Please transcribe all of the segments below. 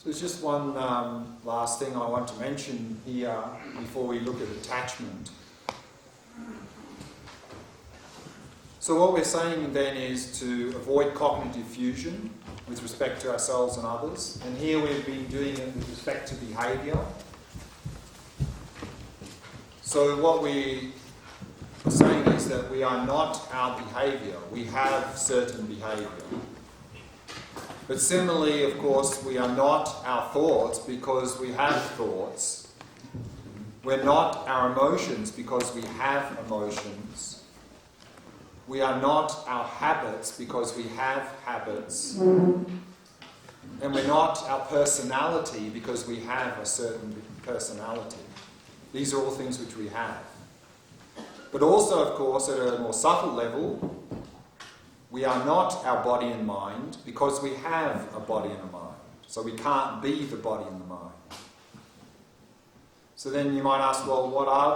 There's just one last thing I want to mention here before we look at attachment. So what we're saying then is to avoid cognitive fusion with respect to ourselves and others. And here we've been doing it with respect to behaviour. So what we are saying is that we are not our behaviour. We have certain behaviour. But similarly, of course, we are not our thoughts because we have thoughts. We're not our emotions because we have emotions. We are not our habits because we have habits. And we're not our personality because we have a certain personality. These are all things which we have. But also, of course, at a more subtle level, we are not our body and mind because we have a body and a mind. So we can't be the body and the mind. So then you might ask, well,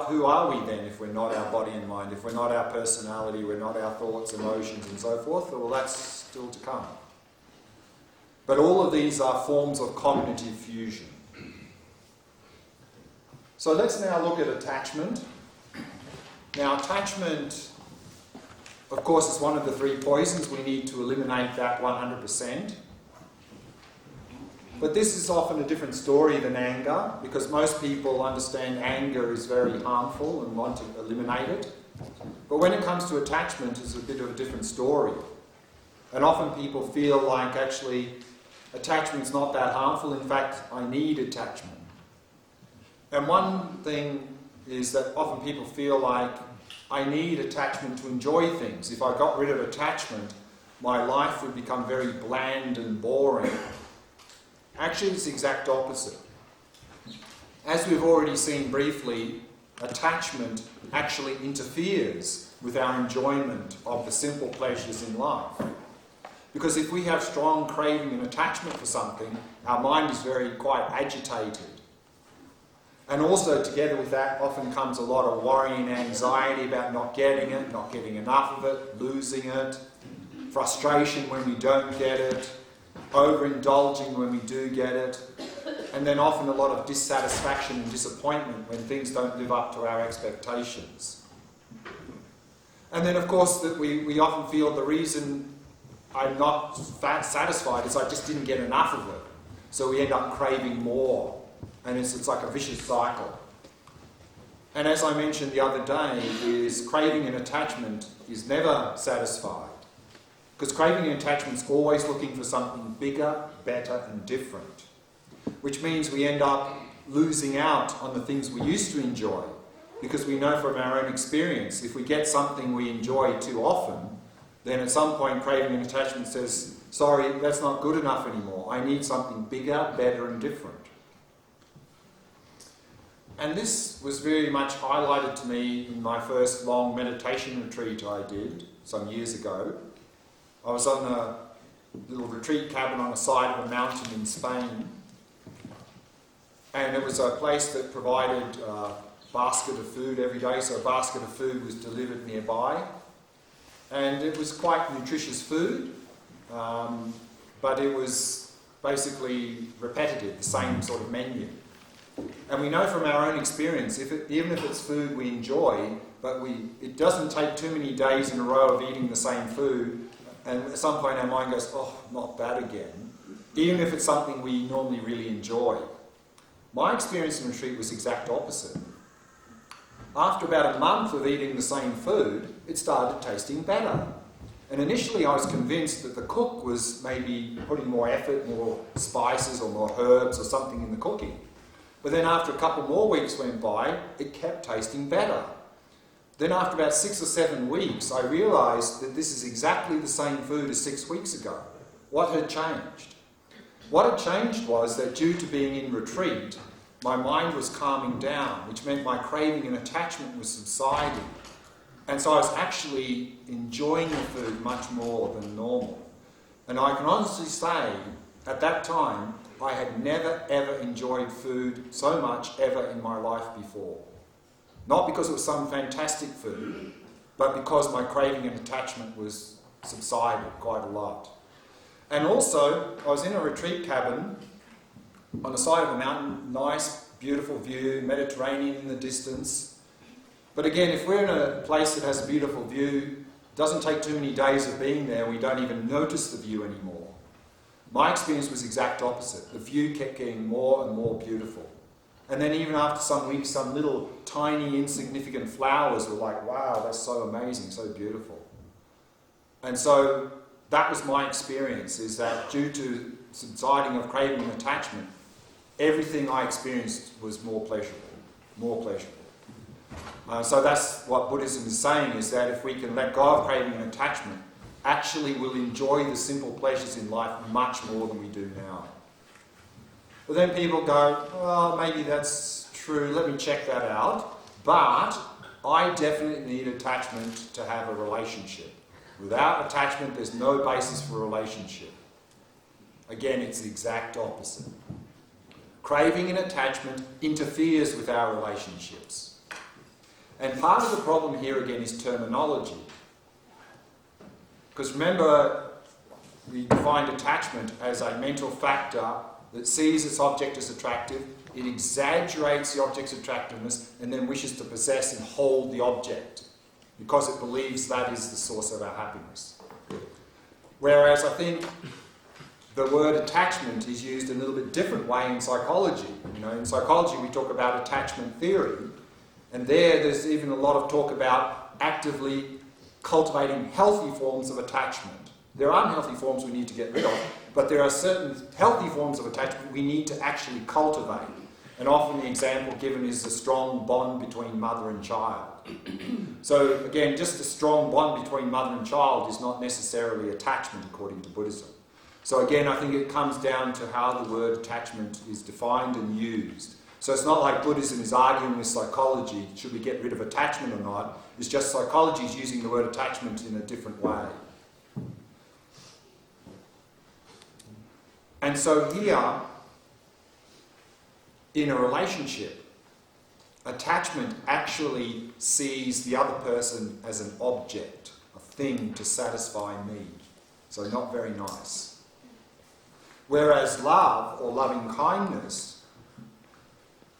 who are we then if we're not our body and mind? If we're not our personality, we're not our thoughts, emotions and so forth? Well, that's still to come. But all of these are forms of cognitive fusion. So let's now look at attachment. Now attachment, of course, is one of the three poisons. We need to eliminate that 100%. But this is often a different story than anger, because most people understand anger is very harmful and want to eliminate it. But when it comes to attachment, it's a bit of a different story. And often people feel like actually attachment's not that harmful. In fact, I need attachment. And one thing is that often people feel like I need attachment to enjoy things. If I got rid of attachment, my life would become very bland and boring. Actually, it's the exact opposite. As we've already seen briefly, attachment actually interferes with our enjoyment of the simple pleasures in life. Because if we have strong craving and attachment for something, our mind is quite agitated. And also together with that often comes a lot of worry and anxiety about not getting it, not getting enough of it, losing it, frustration when we don't get it, overindulging when we do get it, and then often a lot of dissatisfaction and disappointment when things don't live up to our expectations. And then of course that we often feel the reason I'm not satisfied is I just didn't get enough of it. So we end up craving more. And it's like a vicious cycle. And as I mentioned the other day, is craving and attachment is never satisfied. Because craving and attachment is always looking for something bigger, better and different. Which means we end up losing out on the things we used to enjoy. Because we know from our own experience, if we get something we enjoy too often, then at some point craving and attachment says, sorry, that's not good enough anymore. I need something bigger, better and different. And this was very much highlighted to me in my first long meditation retreat I did some years ago. I was on a little retreat cabin on the side of a mountain in Spain. And it was a place that provided a basket of food every day, so a basket of food was delivered nearby. And it was quite nutritious food, but it was basically repetitive, the same sort of menu. And we know from our own experience, even if it's food we enjoy, but it doesn't take too many days in a row of eating the same food, and at some point our mind goes, oh, not that again, even if it's something we normally really enjoy. My experience in retreat was the exact opposite. After about a month of eating the same food, it started tasting better. And initially I was convinced that the cook was maybe putting more effort, more spices or more herbs or something in the cooking. But then after a couple more weeks went by, it kept tasting better. Then after about 6 or 7 weeks, I realised that this is exactly the same food as 6 weeks ago. What had changed? What had changed was that due to being in retreat, my mind was calming down, which meant my craving and attachment was subsiding. And so I was actually enjoying the food much more than normal. And I can honestly say, at that time, I had never ever enjoyed food so much ever in my life before. Not because it was some fantastic food, but because my craving and attachment was subsided quite a lot. And also, I was in a retreat cabin on the side of a mountain, nice, beautiful view, Mediterranean in the distance. But again, if we're in a place that has a beautiful view, doesn't take too many days of being there, we don't even notice the view anymore. My experience was the exact opposite. The view kept getting more and more beautiful. And then even after some weeks, some little tiny insignificant flowers were like, wow, that's so amazing, so beautiful. And so that was my experience, is that due to subsiding of craving and attachment, everything I experienced was more pleasurable, more pleasurable. So that's what Buddhism is saying, is that if we can let go of craving and attachment, actually we'll enjoy the simple pleasures in life much more than we do now. But then people go, well, maybe that's true, let me check that out. But I definitely need attachment to have a relationship. Without attachment, there's no basis for a relationship. Again, it's the exact opposite. Craving and attachment interferes with our relationships. And part of the problem here again is terminology. Because remember, we defined attachment as a mental factor that sees its object as attractive, it exaggerates the object's attractiveness, and then wishes to possess and hold the object because it believes that is the source of our happiness. Whereas I think the word attachment is used in a little bit different way in psychology. In psychology we talk about attachment theory, and there's even a lot of talk about actively cultivating healthy forms of attachment. There are unhealthy forms we need to get rid of, but there are certain healthy forms of attachment we need to actually cultivate. And often the example given is the strong bond between mother and child. So again, just a strong bond between mother and child is not necessarily attachment according to Buddhism. So again, I think it comes down to how the word attachment is defined and used. So it's not like Buddhism is arguing with psychology, should we get rid of attachment or not? It's just psychology is using the word attachment in a different way. And so here, in a relationship, attachment actually sees the other person as an object, a thing to satisfy me. So not very nice. Whereas love, or loving kindness,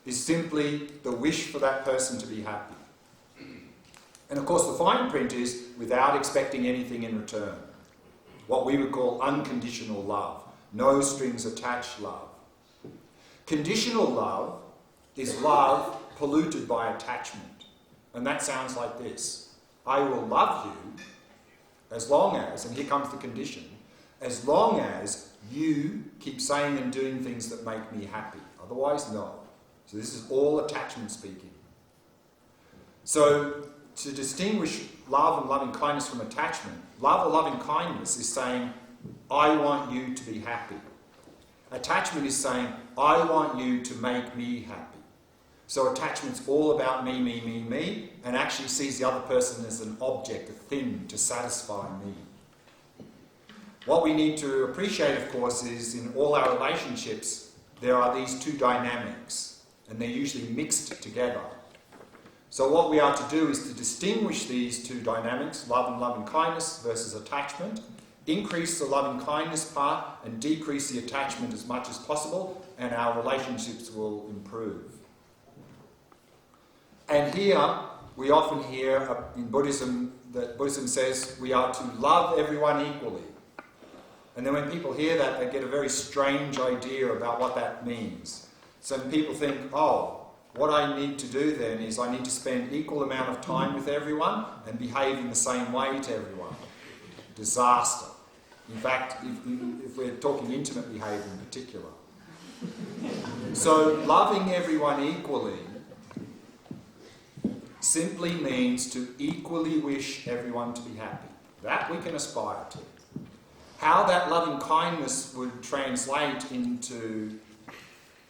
is simply the wish for that person to be happy. And of course the fine print is without expecting anything in return. What we would call unconditional love. No strings attached love. Conditional love is love polluted by attachment. And that sounds like this. I will love you as long as, and here comes the condition, as long as you keep saying and doing things that make me happy. Otherwise, no. So this is all attachment speaking. So to distinguish love and loving kindness from attachment, love or loving kindness is saying, I want you to be happy. Attachment is saying, I want you to make me happy. So attachment's all about me, and actually sees the other person as an object, a thing to satisfy me. What we need to appreciate, of course, is in all our relationships, there are these two dynamics, and they're usually mixed together. So what we are to do is to distinguish these two dynamics, love and loving kindness versus attachment, increase the loving kindness part and decrease the attachment as much as possible, and our relationships will improve. And here, we often hear in Buddhism that Buddhism says we are to love everyone equally. And then when people hear that, they get a very strange idea about what that means. So people think, oh, what I need to do then is I need to spend equal amount of time with everyone and behave in the same way to everyone. Disaster. In fact, if we're talking intimate behaviour in particular. So loving everyone equally simply means to equally wish everyone to be happy. That we can aspire to. How that loving kindness would translate into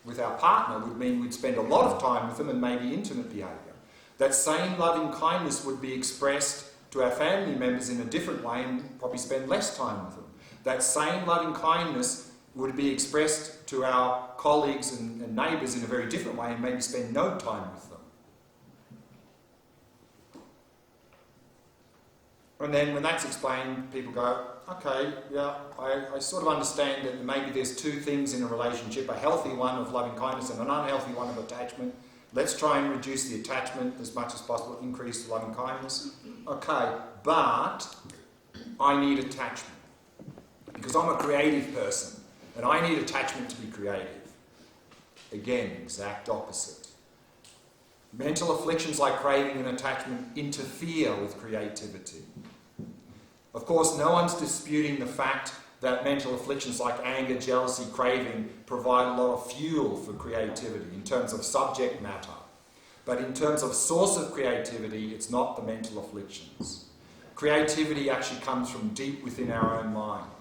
with our partner would mean we'd spend a lot of time with them and maybe intimate behaviour. That same loving kindness would be expressed to our family members in a different way and probably spend less time with them. That same loving kindness would be expressed to our colleagues and neighbours in a very different way and maybe spend no time with them. And then when that's explained, people go, Okay, yeah, I sort of understand that maybe there's two things in a relationship, a healthy one of loving kindness and an unhealthy one of attachment. Let's try and reduce the attachment as much as possible, increase the loving kindness. Okay, but I need attachment because I'm a creative person and I need attachment to be creative. Again, exact opposite. Mental afflictions like craving and attachment interfere with creativity. Of course, no one's disputing the fact that mental afflictions like anger, jealousy, craving provide a lot of fuel for creativity in terms of subject matter. But in terms of source of creativity, it's not the mental afflictions. Creativity actually comes from deep within our own mind.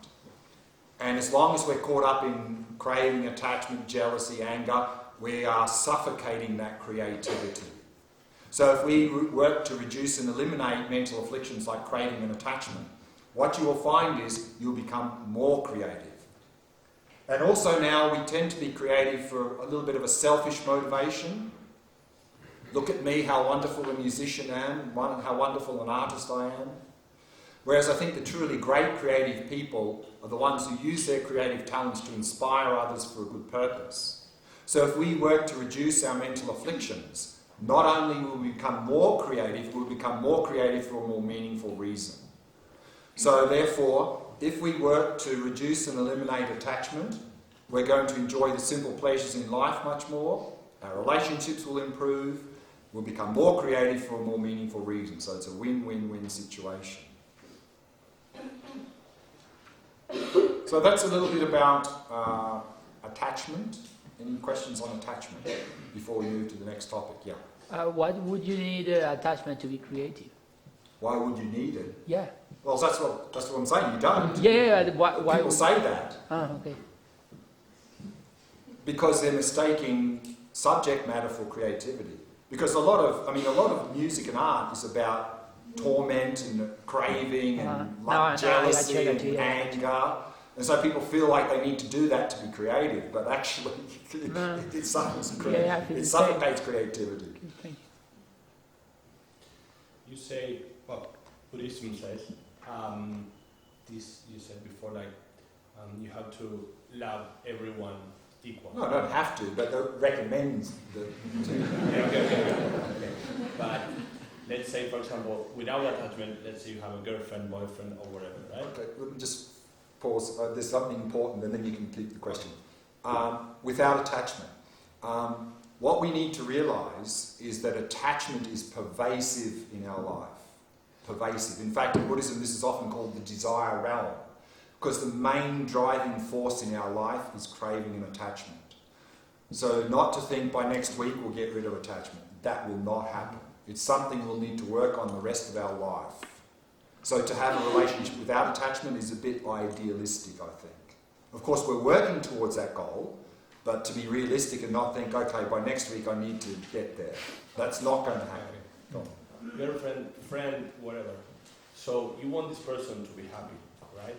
And as long as we're caught up in craving, attachment, jealousy, anger, we are suffocating that creativity. So if we work to reduce and eliminate mental afflictions like craving and attachment, what you will find is you'll become more creative. And also now we tend to be creative for a little bit of a selfish motivation. Look at me, how wonderful a musician I am, how wonderful an artist I am. Whereas I think the truly great creative people are the ones who use their creative talents to inspire others for a good purpose. So if we work to reduce our mental afflictions, not only will we become more creative, we'll become more creative for a more meaningful reason. So therefore, if we work to reduce and eliminate attachment, we're going to enjoy the simple pleasures in life much more, our relationships will improve, we'll become more creative for a more meaningful reason. So it's a win-win-win situation. So that's a little bit about attachment. Any questions on attachment before we move to the next topic? Yeah. Why would you need attachment to be creative? Why would you need it? Yeah. Well, that's what I'm saying. You don't. Yeah. Why People say that. Okay. Because they're mistaking subject matter for creativity. Because a lot of music and art is about torment and craving and jealousy and anger. And so people feel like they need to do that to be creative, but actually it suffocates creativity. You say, well, Buddhism says, this you said before, like you have to love everyone equal. No, I don't have to, but it recommends that. Okay. But let's say, for example, without attachment, let's say you have a girlfriend, boyfriend, or whatever, right? Okay, let me just pause. There's something important, and then you can complete the question. Without attachment, what we need to realise is that attachment is pervasive in our life. Pervasive. In fact, in Buddhism, this is often called the desire realm, because the main driving force in our life is craving and attachment. So not to think by next week we'll get rid of attachment. That will not happen. It's something we'll need to work on the rest of our life. So to have a relationship without attachment is a bit idealistic, I think. Of course, we're working towards that goal, but to be realistic and not think, okay, by next week I need to get there. That's not going to happen. Go on. Girlfriend, friend, whatever. So you want this person to be happy, right?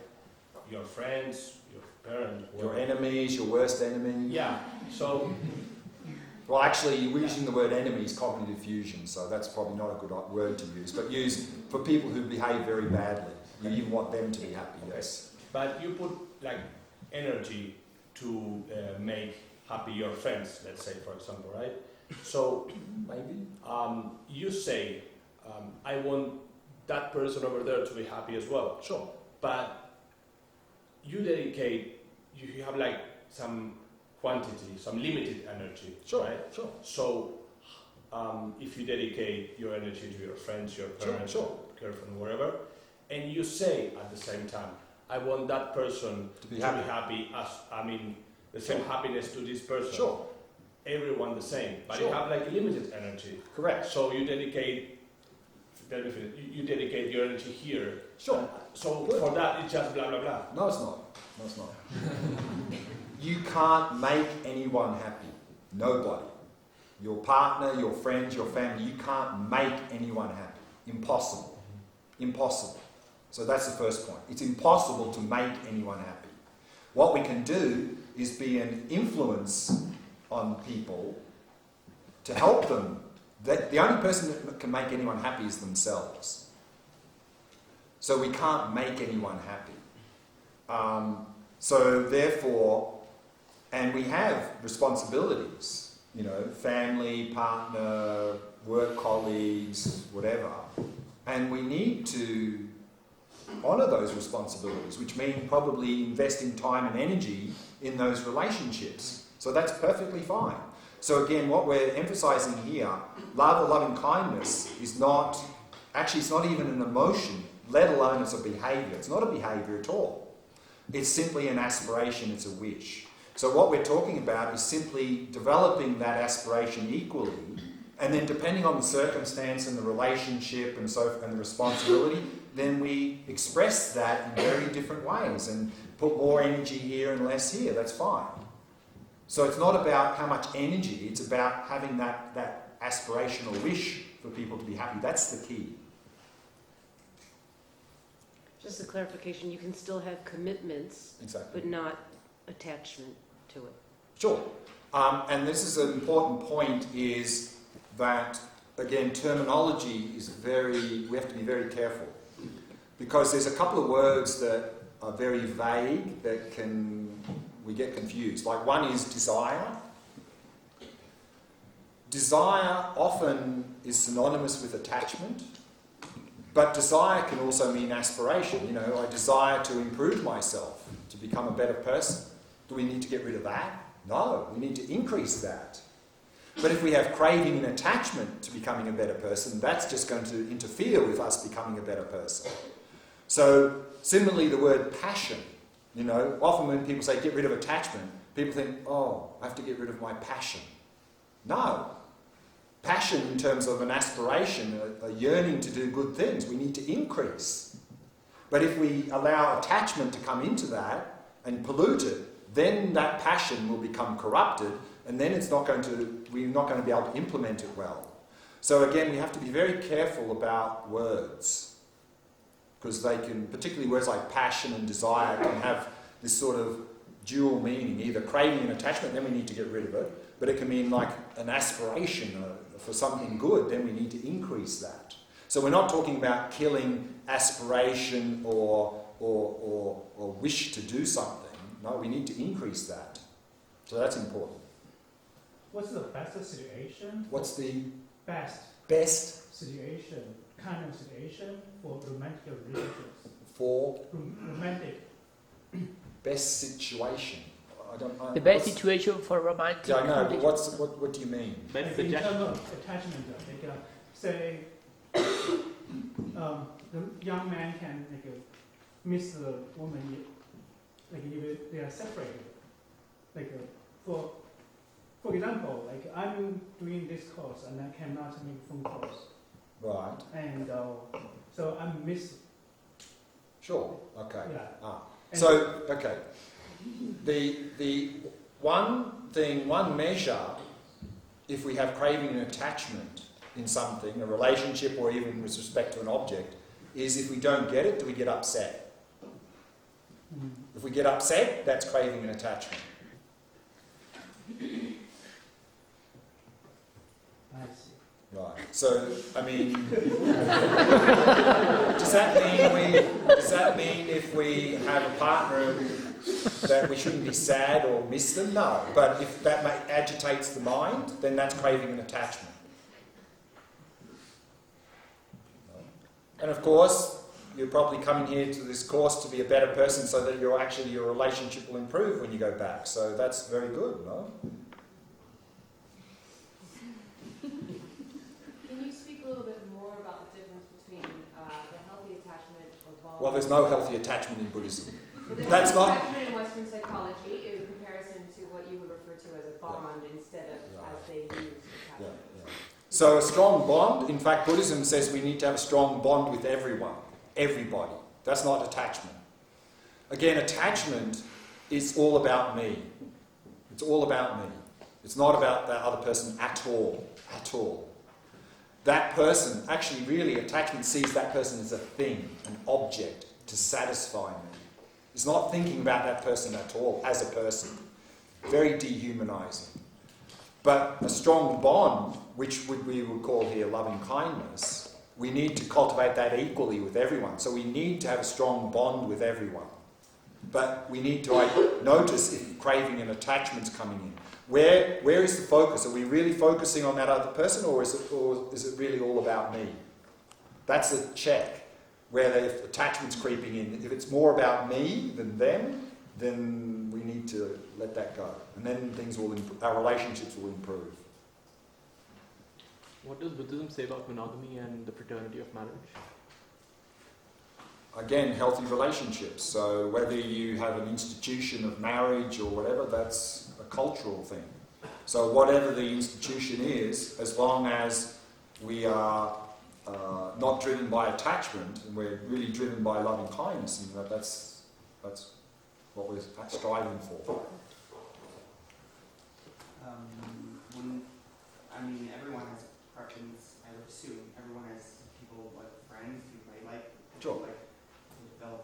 Your friends, your parents, your enemies, your worst enemy. Yeah. So. Well, actually, we're using the word enemy is cognitive fusion, so that's probably not a good word to use. But use for people who behave very badly. You even want them to be happy, yes. But you put like energy to make happy your friends, let's say, for example, right? So maybe you say, I want that person over there to be happy as well. Sure. But you have like some quantity, some limited energy, sure, right? Sure. So if you dedicate your energy to your friends, your parents, sure. girlfriend, whatever, and you say at the same time, I want that person to be happy the same happiness to this person. Sure. Everyone the same, but sure. you have like limited energy. Correct. So you dedicate your energy here. Sure. So for that, it's just blah, blah, blah. No, it's not. You can't make anyone happy. Nobody. Your partner, your friends, your family, you can't make anyone happy. Impossible. Impossible. So that's the first point. It's impossible to make anyone happy. What we can do is be an influence on people to help them. The only person that can make anyone happy is themselves. So we can't make anyone happy. So therefore, and we have responsibilities, you know, family, partner, work colleagues, whatever, and we need to honour those responsibilities, which mean probably investing time and energy in those relationships. So that's perfectly fine. So again, what we're emphasising here, love or loving kindness is not, actually it's not even an emotion, let alone it's a behaviour. It's not a behaviour at all. It's simply an aspiration, it's a wish. So what we're talking about is simply developing that aspiration equally, and then depending on the circumstance and the relationship and the responsibility, then we express that in very different ways and put more energy here and less here. That's fine. So it's not about how much energy, it's about having that aspirational wish for people to be happy. That's the key. Just a clarification, you can still have commitments, Exactly. but not attachment to it. Sure. And this is an important point, is that, again, terminology is we have to be very careful. Because there's a couple of words that are very vague that we get confused. Like one is desire. Desire often is synonymous with attachment, but desire can also mean aspiration. You know, I desire to improve myself, to become a better person. Do we need to get rid of that? No, we need to increase that. But if we have craving and attachment to becoming a better person, that's just going to interfere with us becoming a better person. So, similarly, the word passion, you know, often when people say get rid of attachment, people think, oh, I have to get rid of my passion. No. Passion in terms of an aspiration, a yearning to do good things, we need to increase. But if we allow attachment to come into that and pollute it, then that passion will become corrupted, and then we're not going to be able to implement it well. So again, we have to be very careful about words, because they can, particularly words like passion and desire, can have this sort of dual meaning, either craving and attachment, then we need to get rid of it, but it can mean like an aspiration for something good, then we need to increase that. So we're not talking about killing aspiration or wish to do something. No, we need to increase that. So that's important. What's the best situation? What's the best situation, kind of situation for romantic relationships? For Romantic. best situation? I don't know. The best situation for romantic. Yeah, I know, but relationship. what do you mean? Like in terms of attachment, like say, the young man can miss the woman, like if they are separated. Like for example, like I'm doing this course and I cannot make phone calls. Right. And so I miss. Sure. Okay. Yeah. So, okay. The one measure, if we have craving and attachment in something, a relationship or even with respect to an object, is if we don't get it, do we get upset? If we get upset, that's craving and attachment. I see. Right. So, I mean, does that mean if we have a partner that we shouldn't be sad or miss them? No. But if that agitates the mind, then that's craving and attachment. And of course, you're probably coming here to this course to be a better person so that your relationship will improve when you go back. So that's very good, no? Can you speak a little bit more about the difference between the healthy attachment or bond? Well, there's no healthy attachment in Buddhism. But That's not... attachment in Western psychology in comparison to what you would refer to as a bond instead of as they use attachment. So a strong bond, in fact, Buddhism says we need to have a strong bond with everyone, everybody. That's not attachment. Again, attachment is all about me. It's all about me. It's not about that other person at all. At all. That person, actually really, attachment sees that person as a thing, an object to satisfy me. It's not thinking about that person at all, as a person. Very dehumanizing. But a strong bond, which we would call here loving kindness, we need to cultivate that equally with everyone. So we need to have a strong bond with everyone. but we need to notice if craving and attachment's coming in. Where is the focus? Are we really focusing on that other person, or is it really all about me? That's a check. Where the attachment's creeping in. If it's more about me than them, then we need to let that go. And then our relationships will improve. What does Buddhism say about monogamy and the fraternity of marriage? Again, healthy relationships. So whether you have an institution of marriage or whatever, that's a cultural thing. So whatever the institution is, as long as we are not driven by attachment, and we're really driven by loving kindness, and that's what we're striving for. Everyone has preference, I would assume. Everyone has people like friends who they like, Sure. like to develop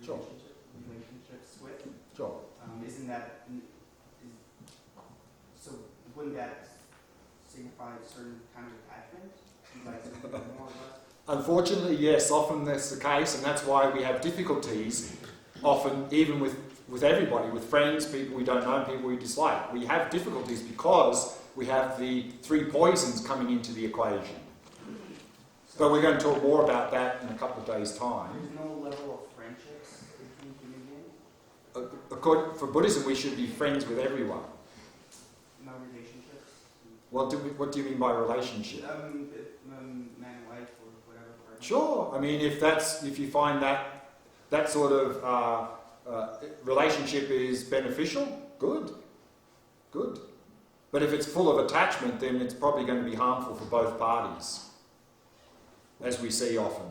Sure. relationships with. Sure. Isn't that, so wouldn't that signify a certain kind of attachment? Like something more or less? Unfortunately, yes, often that's the case, and that's why we have difficulties, often even with everybody, with friends, people we don't know, people we dislike. We have difficulties because we have the three poisons coming into the equation. But we're going to talk more about that in a couple of days' time. There's no level of friendships between human beings? For Buddhism, we should be friends with everyone. No relationships? What do you mean by relationship? Man and wife or whatever. Partner. Sure. I mean, if you find that sort of relationship is beneficial, good. But if it's full of attachment, then it's probably going to be harmful for both parties. As we see often,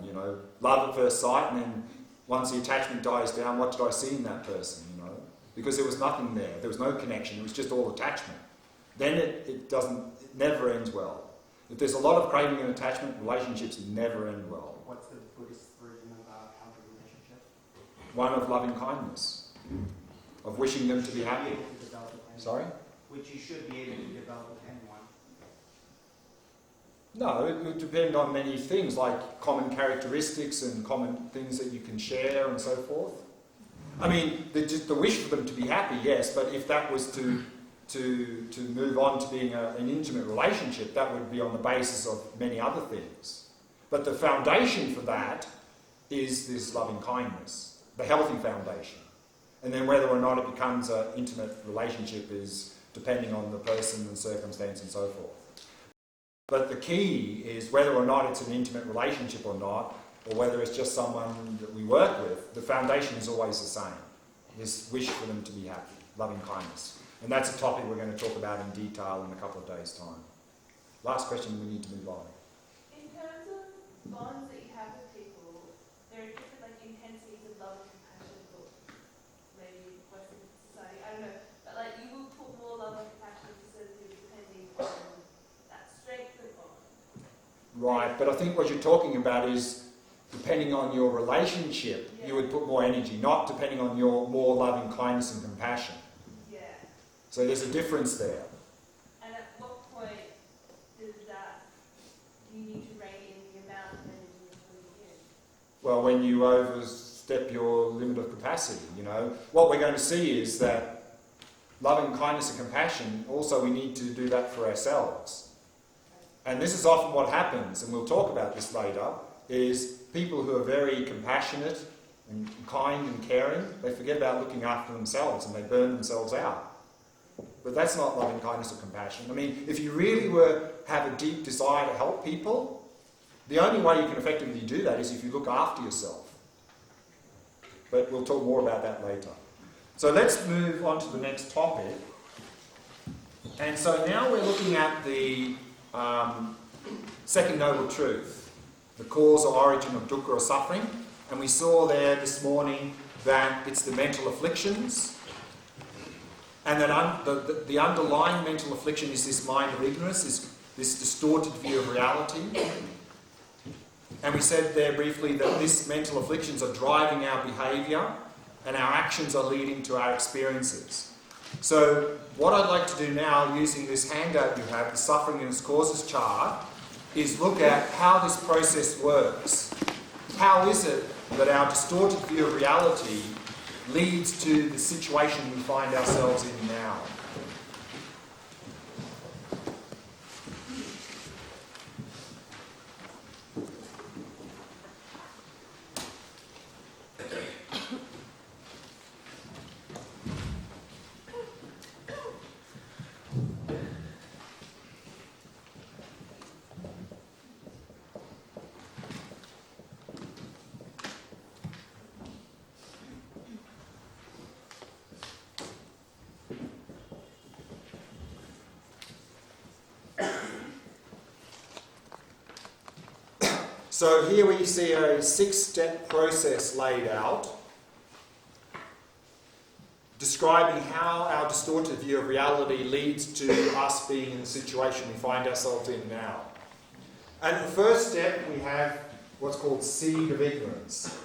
love at first sight, and then once the attachment dies down, what did I see in that person, Because there was nothing there. There was no connection. It was just all attachment. Then it never ends well. If there's a lot of craving and attachment, relationships never end well. What's the Buddhist version of a healthy relationship? One of loving kindness, of wishing them to be happy. Able to develop with anyone. Sorry? Which you should be able to develop with anyone. No, it would depend on many things, like common characteristics and common things that you can share and so forth. I mean, the wish for them to be happy, yes, but if that was to move on to being an intimate relationship, that would be on the basis of many other things. But the foundation for that is this loving kindness, the healthy foundation. And then whether or not it becomes an intimate relationship is depending on the person and circumstance and so forth. But the key is whether or not it's an intimate relationship or not, or whether it's just someone that we work with, the foundation is always the same. This wish for them to be happy, loving kindness. And that's a topic we're going to talk about in detail in a couple of days' time. Last question, we need to move on. In terms of bonds that you have with people, there are different intensities of love and compassion for maybe Western society, I don't know, but you will put more love and compassion into certain people depending on that strength of bond. Right, but I think what you're talking about is depending on your relationship, you would put more energy, not depending on your more loving kindness and compassion. Yeah. So there's a difference there. And at what point do you need to rein in the amount of energy you're putting in? Well, when you overstep your limit of capacity, what we're going to see is that loving kindness and compassion, also we need to do that for ourselves. And this is often what happens, and we'll talk about this later, is people who are very compassionate and kind and caring, they forget about looking after themselves and they burn themselves out. But that's not loving kindness or compassion. I mean, if you really have a deep desire to help people, the only way you can effectively do that is if you look after yourself. But we'll talk more about that later. So let's move on to the next topic. And so now we're looking at the second noble truth, the cause or origin of dukkha or suffering. And we saw there this morning that it's the mental afflictions. And that the underlying mental affliction is this mind of ignorance, this distorted view of reality. And we said there briefly that these mental afflictions are driving our behaviour and our actions are leading to our experiences. So what I'd like to do now, using this handout you have, the suffering and its causes chart, is look at how this process works. How is it that our distorted view of reality leads to the situation we find ourselves in now. So here we see a 6-step process laid out, describing how our distorted view of reality leads to us being in the situation we find ourselves in now. And the first step, we have what's called seed of ignorance.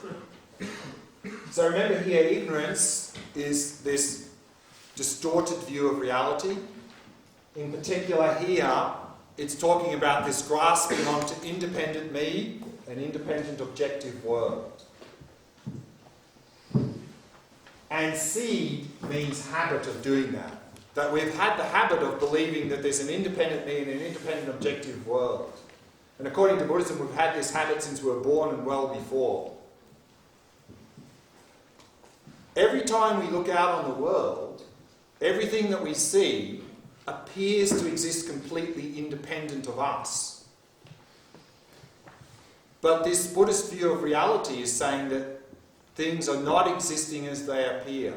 So remember here, ignorance is this distorted view of reality. In particular here, it's talking about this grasping onto independent me, an independent objective world. And seed means habit of doing that. That we've had the habit of believing that there's an independent me and an independent objective world. And according to Buddhism, we've had this habit since we were born and well before. Every time we look out on the world, everything that we see appears to exist completely independent of us. But this Buddhist view of reality is saying that things are not existing as they appear.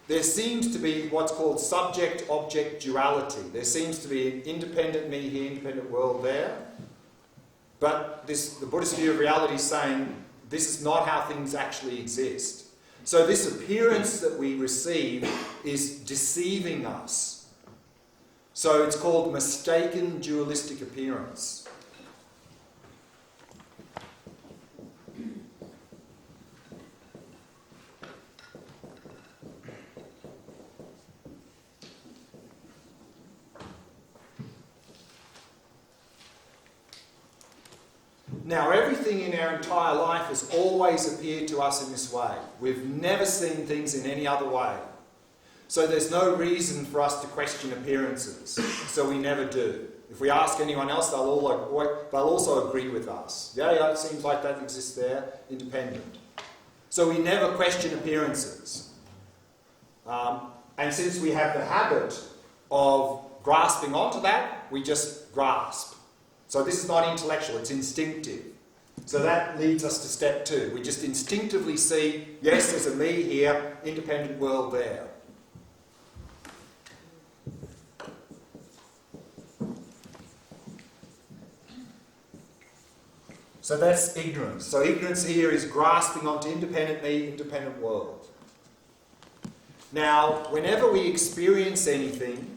There seems to be what's called subject-object duality. There seems to be an independent me here, independent world there. But the Buddhist view of reality is saying this is not how things actually exist. So this appearance that we receive is deceiving us. So it's called mistaken dualistic appearance. Now, everything in our entire life has always appeared to us in this way. We've never seen things in any other way. So there's no reason for us to question appearances. So we never do. If we ask anyone else, they'll also agree with us. Yeah, it seems like that exists there, independent. So we never question appearances. And since we have the habit of grasping onto that, we just grasp. So this is not intellectual, it's instinctive. So that leads us to step 2. We just instinctively see, yes, there's a me here, independent world there. So that's ignorance. So ignorance here is grasping onto independent me, independent world. Now, whenever we experience anything,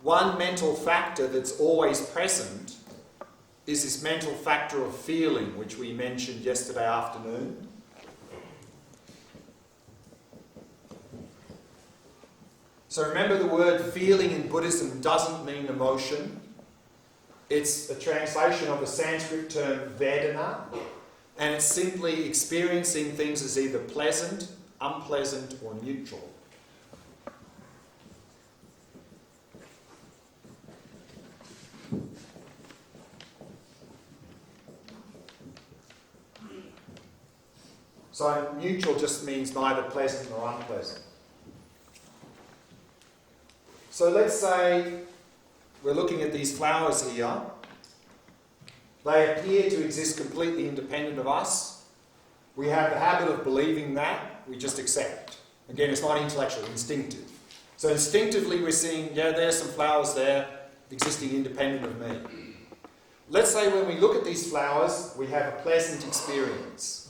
one mental factor that's always present is this mental factor of feeling, which we mentioned yesterday afternoon. So remember, the word feeling in Buddhism doesn't mean emotion. It's a translation of the Sanskrit term Vedana, and it's simply experiencing things as either pleasant, unpleasant, or neutral. So neutral just means neither pleasant nor unpleasant. So let's say we're looking at these flowers here. They appear to exist completely independent of us. We have the habit of believing that. We just accept. Again, it's not intellectual, instinctive. So instinctively we're seeing, yeah, there's some flowers there existing independent of me. Let's say when we look at these flowers, we have a pleasant experience.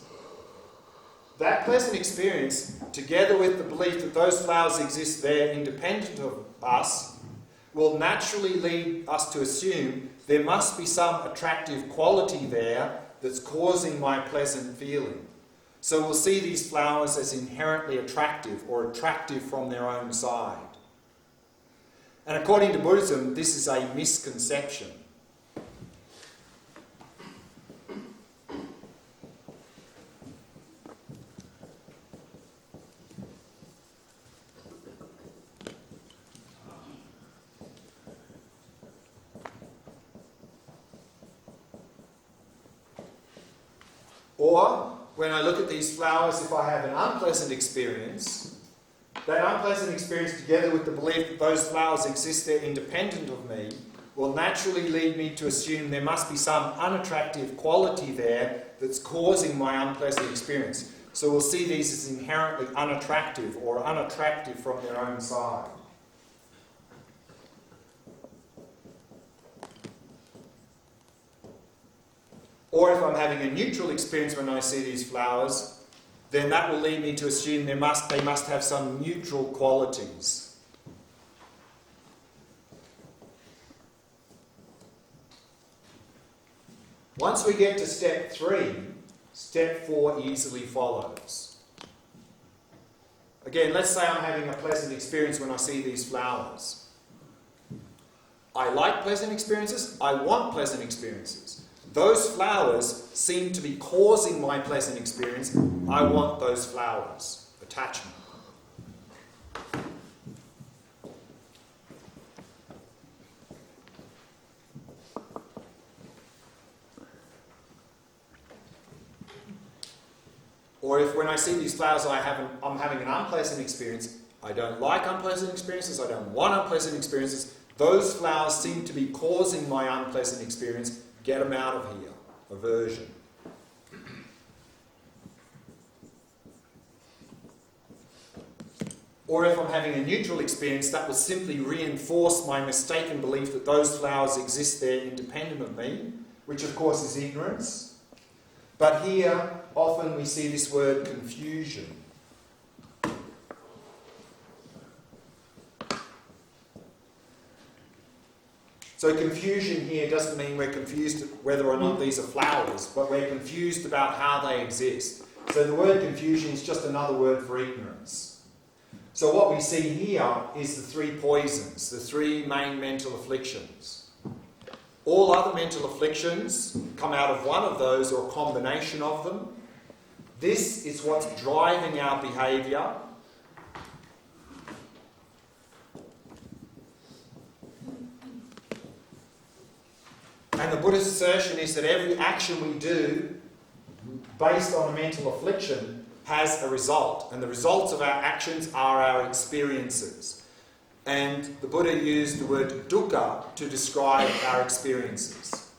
That pleasant experience, together with the belief that those flowers exist there independent of us, will naturally lead us to assume there must be some attractive quality there that's causing my pleasant feeling. So we'll see these flowers as inherently attractive or attractive from their own side. And according to Buddhism, this is a misconception. Or, when I look at these flowers, if I have an unpleasant experience, that unpleasant experience together with the belief that those flowers exist there independent of me will naturally lead me to assume there must be some unattractive quality there that's causing my unpleasant experience. So we'll see these as inherently unattractive or unattractive from their own side. Or if I'm having a neutral experience when I see these flowers, then that will lead me to assume they must have some neutral qualities. Once we get to step 3, step 4 easily follows. Again, let's say I'm having a pleasant experience when I see these flowers. I like pleasant experiences. I want pleasant experiences. Those flowers seem to be causing my pleasant experience. I want those flowers. Attachment. Or if when I see these flowers I'm having an unpleasant experience, I don't like unpleasant experiences, I don't want unpleasant experiences, those flowers seem to be causing my unpleasant experience, get them out of here. Aversion. Or if I'm having a neutral experience, that will simply reinforce my mistaken belief that those flowers exist there independent of me, which of course is ignorance. But here, often we see this word confusion. So confusion here doesn't mean we're confused whether or not these are flowers, but we're confused about how they exist. So the word confusion is just another word for ignorance. So what we see here is the 3 poisons, the 3 main mental afflictions. All other mental afflictions come out of one of those or a combination of them. This is what's driving our behaviour. And the Buddhist assertion is that every action we do based on a mental affliction has a result. And the results of our actions are our experiences. And the Buddha used the word dukkha to describe our experiences.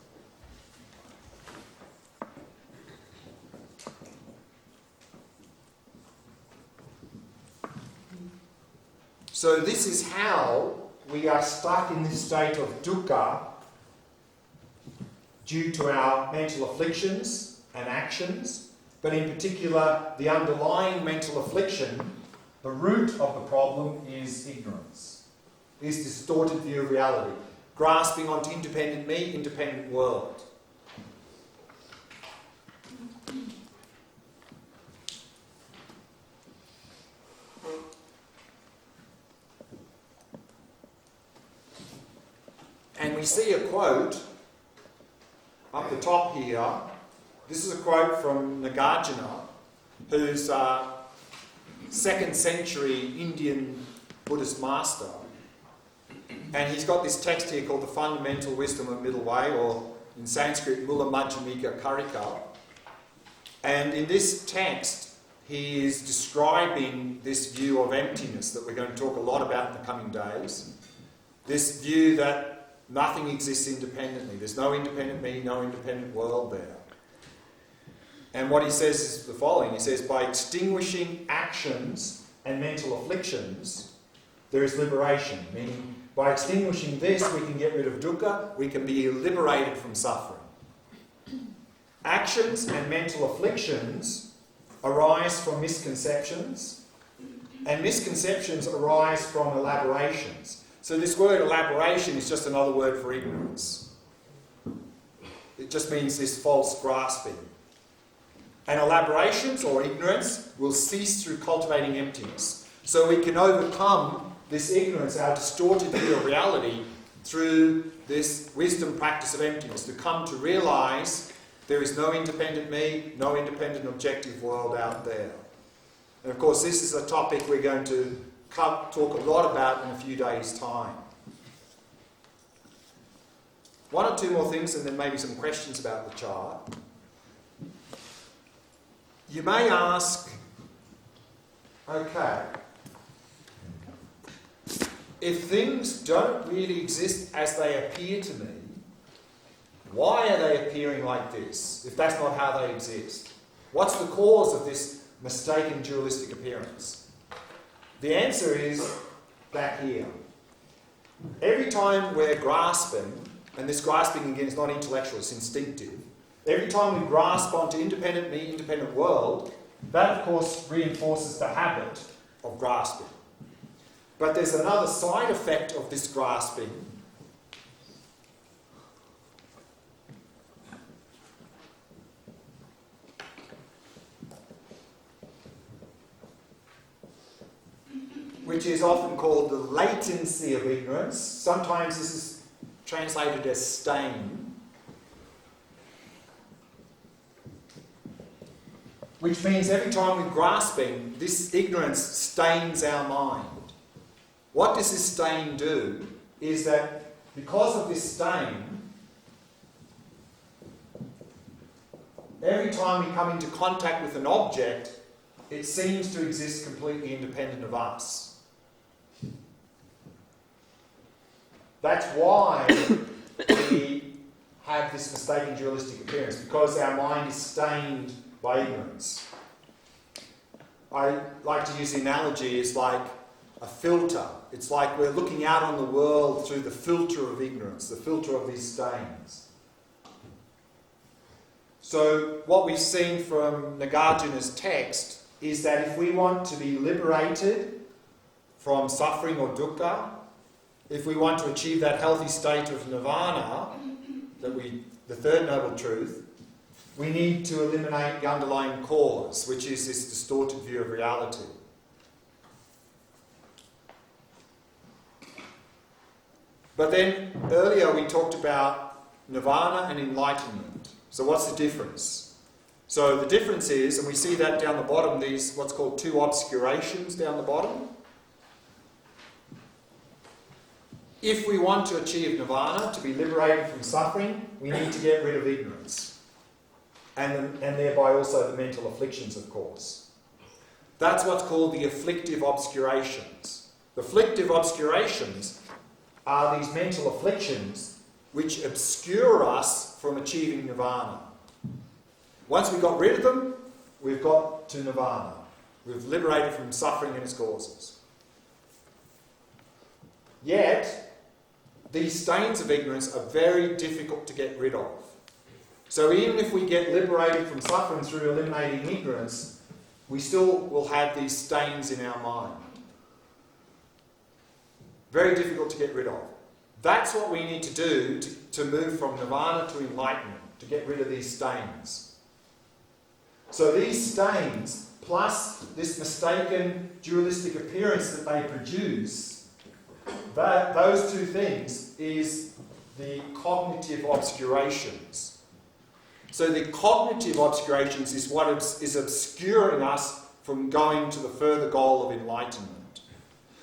So this is how we are stuck in this state of dukkha due to our mental afflictions and actions, but in particular the underlying mental affliction, the root of the problem is ignorance, this distorted view of reality, grasping onto independent me, independent world. And we see a quote up the top here. This is a quote from Nagarjuna, who's a 2nd century Indian Buddhist master. And he's got this text here called The Fundamental Wisdom of Middle Way, or in Sanskrit, Mula Madhyamika Karika. And in this text, he is describing this view of emptiness that we're going to talk a lot about in the coming days. This view that nothing exists independently. There's no independent me, no independent world there. And what he says is the following. He says, by extinguishing actions and mental afflictions, there is liberation. Meaning, by extinguishing this, we can get rid of dukkha, we can be liberated from suffering. Actions and mental afflictions arise from misconceptions, and misconceptions arise from elaborations. So this word elaboration is just another word for ignorance. It just means this false grasping. And elaborations or ignorance will cease through cultivating emptiness. So we can overcome this ignorance, our distorted view of reality, through this wisdom practice of emptiness, to come to realise there is no independent me, no independent objective world out there. And of course this is a topic we're going to talk a lot about in a few days' time. 1 or 2 more things and then maybe some questions about the chart. You may ask, okay, if things don't really exist as they appear to me, why are they appearing like this, if that's not how they exist? What's the cause of this mistaken dualistic appearance? The answer is back here. Every time we're grasping, and this grasping again is not intellectual, it's instinctive. Every time we grasp onto independent me, independent world, that of course reinforces the habit of grasping. But there's another side effect of this grasping, which is often called the latency of ignorance. Sometimes this is translated as stain, which means every time we're grasping, this ignorance stains our mind. What does this stain do is that because of this stain, every time we come into contact with an object, it seems to exist completely independent of us. That's why we have this mistaken dualistic appearance, because our mind is stained by ignorance. I like to use the analogy, it's like a filter. It's like we're looking out on the world through the filter of ignorance, the filter of these stains. So what we've seen from Nagarjuna's text is that if we want to be liberated from suffering or dukkha, if we want to achieve that healthy state of nirvana, the third noble truth, we need to eliminate the underlying cause, which is this distorted view of reality. But then earlier we talked about nirvana and enlightenment. So what's the difference? So the difference is, and we see that down the bottom, these what's called two obscurations down the bottom. If we want to achieve nirvana, to be liberated from suffering, we need to get rid of ignorance. And thereby also the mental afflictions, of course. That's what's called the afflictive obscurations. The afflictive obscurations are these mental afflictions which obscure us from achieving nirvana. Once we've got rid of them, we've got to nirvana. We've liberated from suffering and its causes. Yet, these stains of ignorance are very difficult to get rid of. So even if we get liberated from suffering through eliminating ignorance, we still will have these stains in our mind. Very difficult to get rid of. That's what we need to do to move from nirvana to enlightenment, to get rid of these stains. So these stains, plus this mistaken dualistic appearance that they produce, those two things is the cognitive obscurations. So the cognitive obscurations is what is obscuring us from going to the further goal of enlightenment.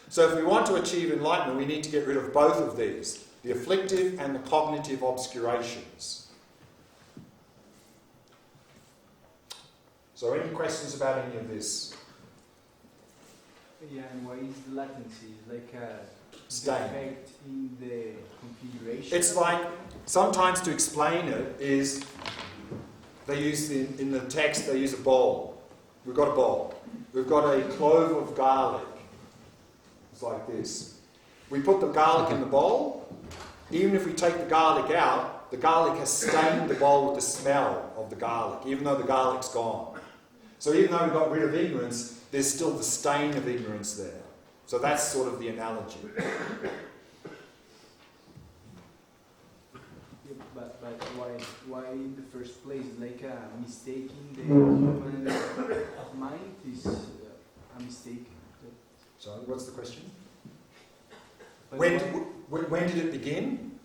So if we want to achieve enlightenment, we need to get rid of both of these, the afflictive and the cognitive obscurations. So any questions about any of this? Yeah, and what is the latency? Like a Stain. defect in the configuration? It's like, sometimes to explain it is, they use in the text, they use a bowl. We've got a bowl. We've got a clove of garlic. It's like this. We put the garlic in the bowl. Even if we take the garlic out, the garlic has stained the bowl with the smell of the garlic, even though the garlic's gone. So even though we've got rid of ignorance, there's still the stain of ignorance there. So that's sort of the analogy. But why in the first place, like mistaking the human mind is a mistake? So what's the question? But When did it begin?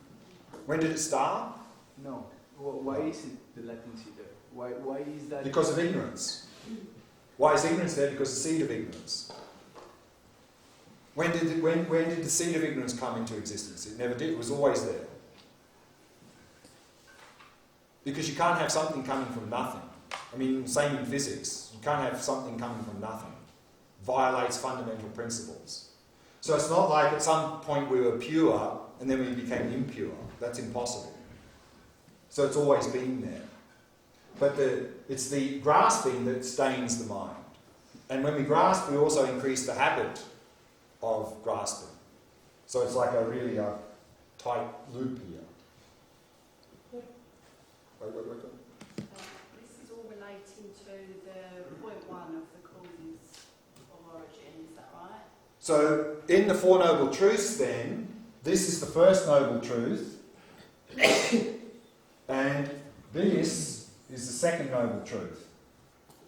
When did it start? No. Why is it the latency there? Why is that? Because of ignorance. Why is ignorance there? Because the seed of ignorance. When did the seed of ignorance come into existence? It never did. It was always there. Because you can't have something coming from nothing. I mean, same in physics. You can't have something coming from nothing. Violates fundamental principles. So it's not like at some point we were pure and then we became impure. That's impossible. So it's always been there. But it's the grasping that stains the mind. And when we grasp, we also increase the habit of grasping. So it's like a really tight loop here. Wait. This is all relating to the point one of the causes of origin, is that right? So in the Four Noble Truths then, this is the first Noble Truth, and this is the second Noble Truth.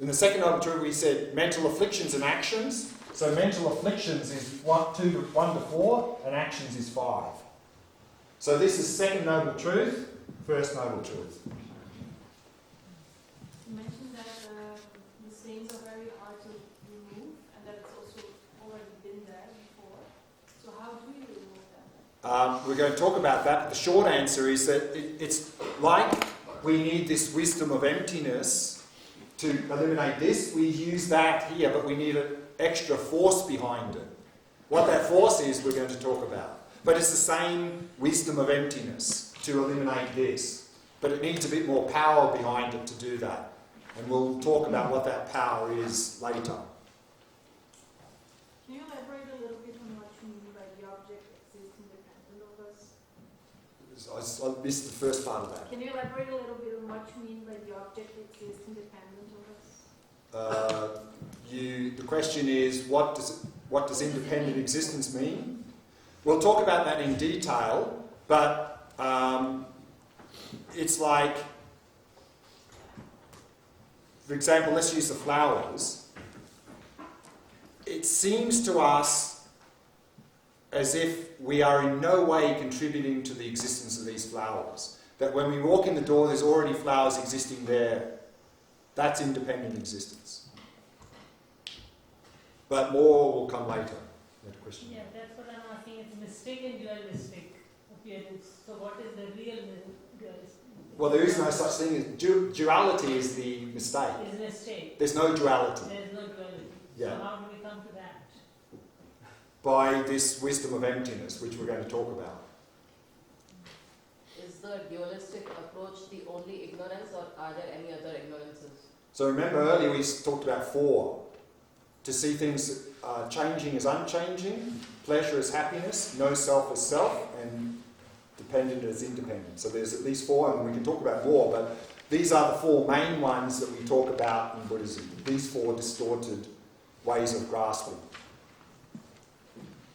In the second Noble Truth we said mental afflictions and actions. So mental afflictions is 1 to 4 and actions is 5. So this is second Noble Truth, first Noble Truth. You mentioned that the stains are very hard to remove and that it's also already been there before. So how do you remove them? We're going to talk about that. The short answer is that it's like we need this wisdom of emptiness to eliminate this. We use that here, but we need an extra force behind it. What that force is, we're going to talk about. But it's the same wisdom of emptiness to eliminate this. But it needs a bit more power behind it to do that. And we'll talk about what that power is later. Can you elaborate a little bit on what you mean by the object exists independent of us? I missed the first part of that. Can you elaborate a little bit on what you mean by the object exists independent of us? The question is, what does independent existence mean? We'll talk about that in detail, but it's like, for example, let's use the flowers. It seems to us as if we are in no way contributing to the existence of these flowers. That when we walk in the door, there's already flowers existing there. That's independent existence. But more will come later. That question. Yeah, that's what I'm asking. It's mystic and dualistic appearance. So what is the real dualistic? Well, there is no such thing as duality is the mistake. Is a mistake. There's no duality. There's no duality. Yeah. So how do we come to that? By this wisdom of emptiness, which we're going to talk about. Is the dualistic approach the only ignorance, or are there any other ignorances? So remember earlier we talked about 4. To see things changing as unchanging, pleasure as happiness, no self as self, and dependent as independent. So there's at least 4, and we can talk about more, but these are the 4 main ones that we talk about in Buddhism. These 4 distorted ways of grasping.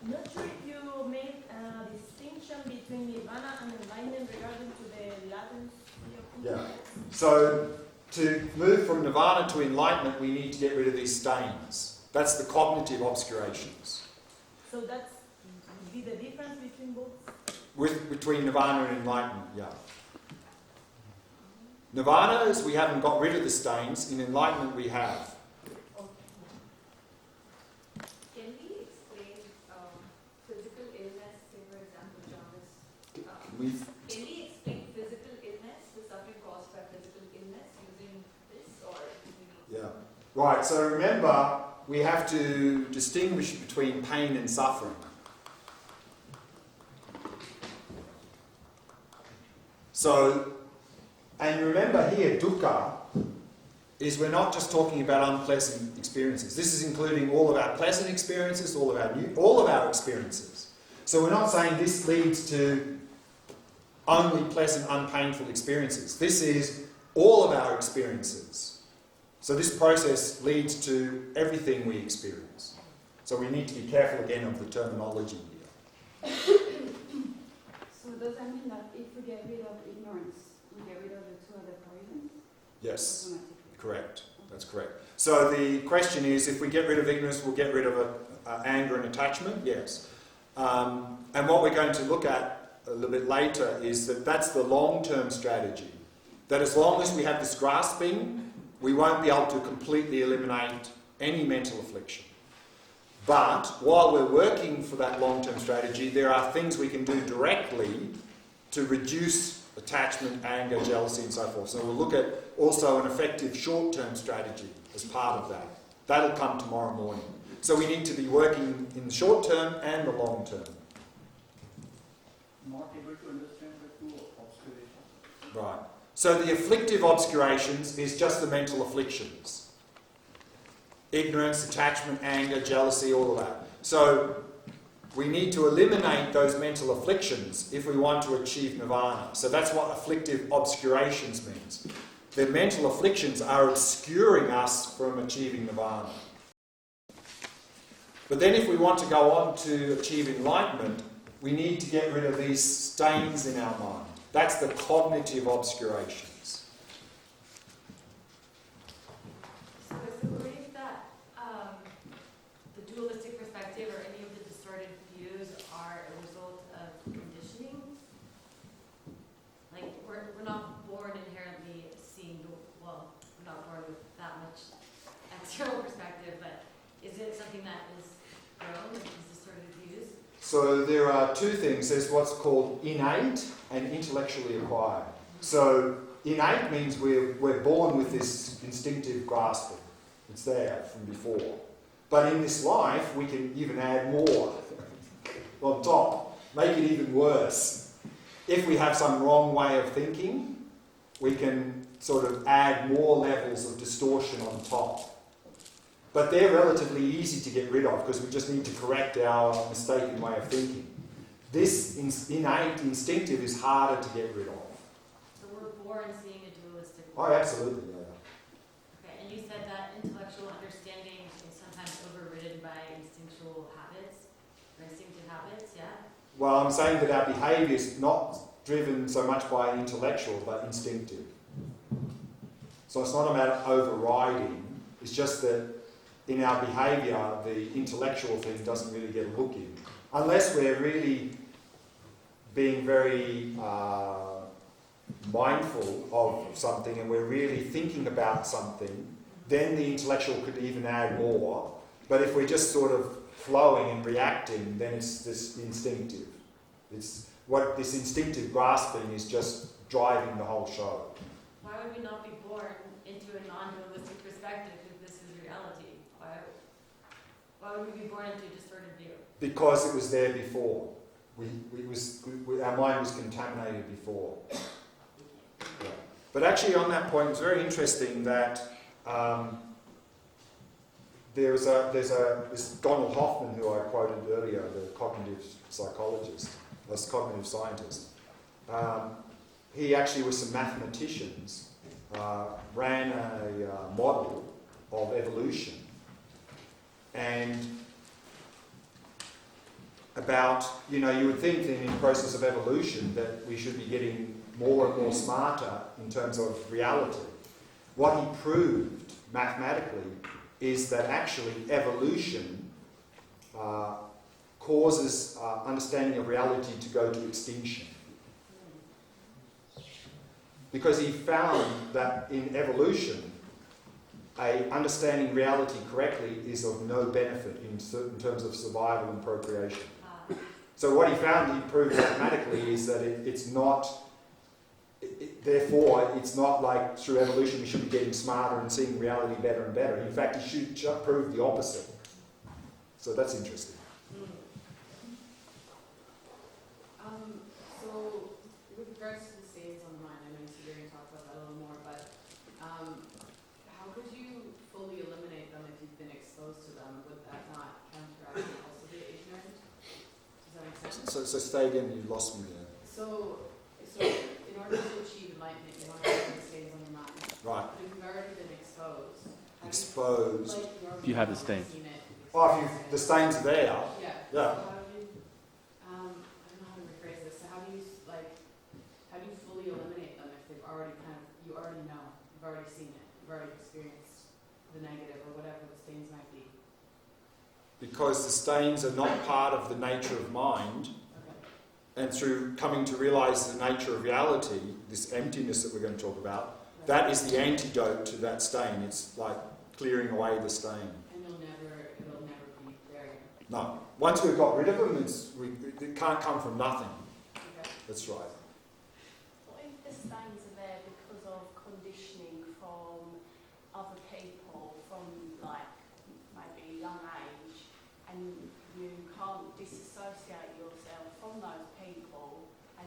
I'm not sure if you made a distinction between nirvana and enlightenment regarding to the Latin. Yeah. So to move from nirvana to enlightenment, we need to get rid of these stains. That's the cognitive obscurations. So that's the difference between both? Between nirvana and enlightenment, yeah. Nirvana is we haven't got rid of the stains. In enlightenment, we have. Can we explain physical illness, say for example, jaundice? Can we explain physical illness, the suffering caused by physical illness, using this, or do we need? Yeah. Right. So remember, we have to distinguish between pain and suffering. So, and remember here, dukkha is we're not just talking about unpleasant experiences. This is including all of our pleasant experiences, all of our experiences. So we're not saying this leads to only pleasant, unpainful experiences. This is all of our experiences. So this process leads to everything we experience. So we need to be careful again of the terminology here. So does that mean that if we get rid of ignorance, we get rid of the 2 other poisons? Yes, correct. That's correct. So the question is, if we get rid of ignorance, we'll get rid of anger and attachment? Yes. And what we're going to look at a little bit later is that that's the long-term strategy. That as long as we have this grasping, we won't be able to completely eliminate any mental affliction. But while we're working for that long-term strategy, there are things we can do directly to reduce attachment, anger, jealousy, and so forth. So we'll look at also an effective short-term strategy as part of that. That'll come tomorrow morning. So we need to be working in the short term and the long term. Not able to understand the two obscurations. Right. So the afflictive obscurations is just the mental afflictions. Ignorance, attachment, anger, jealousy, all of that. So we need to eliminate those mental afflictions if we want to achieve nirvana. So that's what afflictive obscurations means. The mental afflictions are obscuring us from achieving nirvana. But then if we want to go on to achieve enlightenment, we need to get rid of these stains in our mind. That's the cognitive obscurations. So is the belief that the dualistic perspective or any of the distorted views are a result of conditioning? Like, we're not born inherently seeing we're not born with that much external perspective, but is it something that is grown with these distorted views? So there are two things. There's what's called innate and intellectually acquired. So innate means we're born with this instinctive grasping. It's there from before. But in this life, we can even add more on top, make it even worse. If we have some wrong way of thinking, we can sort of add more levels of distortion on top. But they're relatively easy to get rid of because we just need to correct our mistaken way of thinking. This innate, instinctive is harder to get rid of. So we're born seeing a dualistic Oh, world. absolutely, yeah. Okay, and you said that intellectual understanding is sometimes overridden by instinctual habits, or instinctive habits, yeah? Well, I'm saying that our behaviour is not driven so much by intellectual, but instinctive. So it's not about overriding, it's just that in our behaviour, the intellectual thing doesn't really get a look in. Unless we're really being very mindful of something and we're really thinking about something, then the intellectual could even add more. But if we're just sort of flowing and reacting, then it's this instinctive. It's what this instinctive grasping is just driving the whole show. Why would we not be born into a non-dualistic perspective if this is reality? Why would we be born into a distorted view? Because it was there before. Our mind was contaminated before. Yeah. But actually on that point, it's very interesting that there's this Donald Hoffman, who I quoted earlier, the cognitive psychologist, this cognitive scientist. He actually, with some mathematicians, ran a model of evolution. And about, you would think that in the process of evolution that we should be getting more and more smarter in terms of reality. What he proved mathematically is that actually evolution causes understanding of reality to go to extinction. Because he found that in evolution, understanding reality correctly is of no benefit in terms of survival and procreation. So what he found, he proved mathematically, is that it's not, therefore, it's not like through evolution we should be getting smarter and seeing reality better and better. In fact, he should prove the opposite. So that's interesting. So, with regards to the stains on the mind, I know you're going to talk about that a little more, but how could you fully eliminate them if you've been exposed to them? Would that not counteract and also be ignorant? Does that make sense? So stay again, you lost me there. So in order to achieve enlightenment, you want to have the stains on your mind. Right. But if you've already been exposed, Exposed. You have the stain. Oh, if the stains are there. Yeah. Yeah. So how do you, I don't know how to rephrase this. So how do you fully eliminate them if they've already you already know, you've already seen it, you've already experienced the negative or whatever the stains might be? Because the stains are not part of the nature of mind. And through coming to realise the nature of reality, this emptiness that we're going to talk about, that is the antidote to that stain. It's like clearing away the stain. And it'll never be there again. No. Once we've got rid of them, it can't come from nothing. Okay. That's right. So in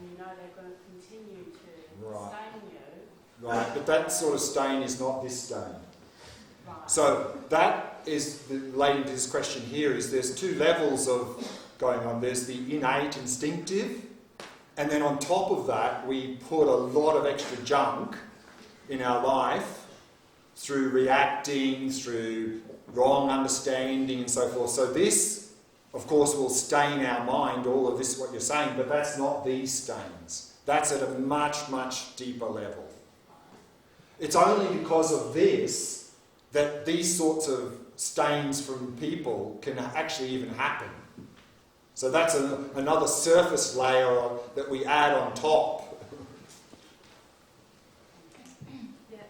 and you know they're going to continue to Right. stain you. Right, but that sort of stain is not this stain. Right. So that is relating to this question here, is there's two levels of going on. There's the innate instinctive, and then on top of that we put a lot of extra junk in our life through reacting, through wrong understanding and so forth. So this, of course, will stain our mind, all of this what you're saying, but that's not these stains. That's at a much, much deeper level. It's only because of this that these sorts of stains from people can actually even happen. So that's another surface layer that we add on top. Yeah,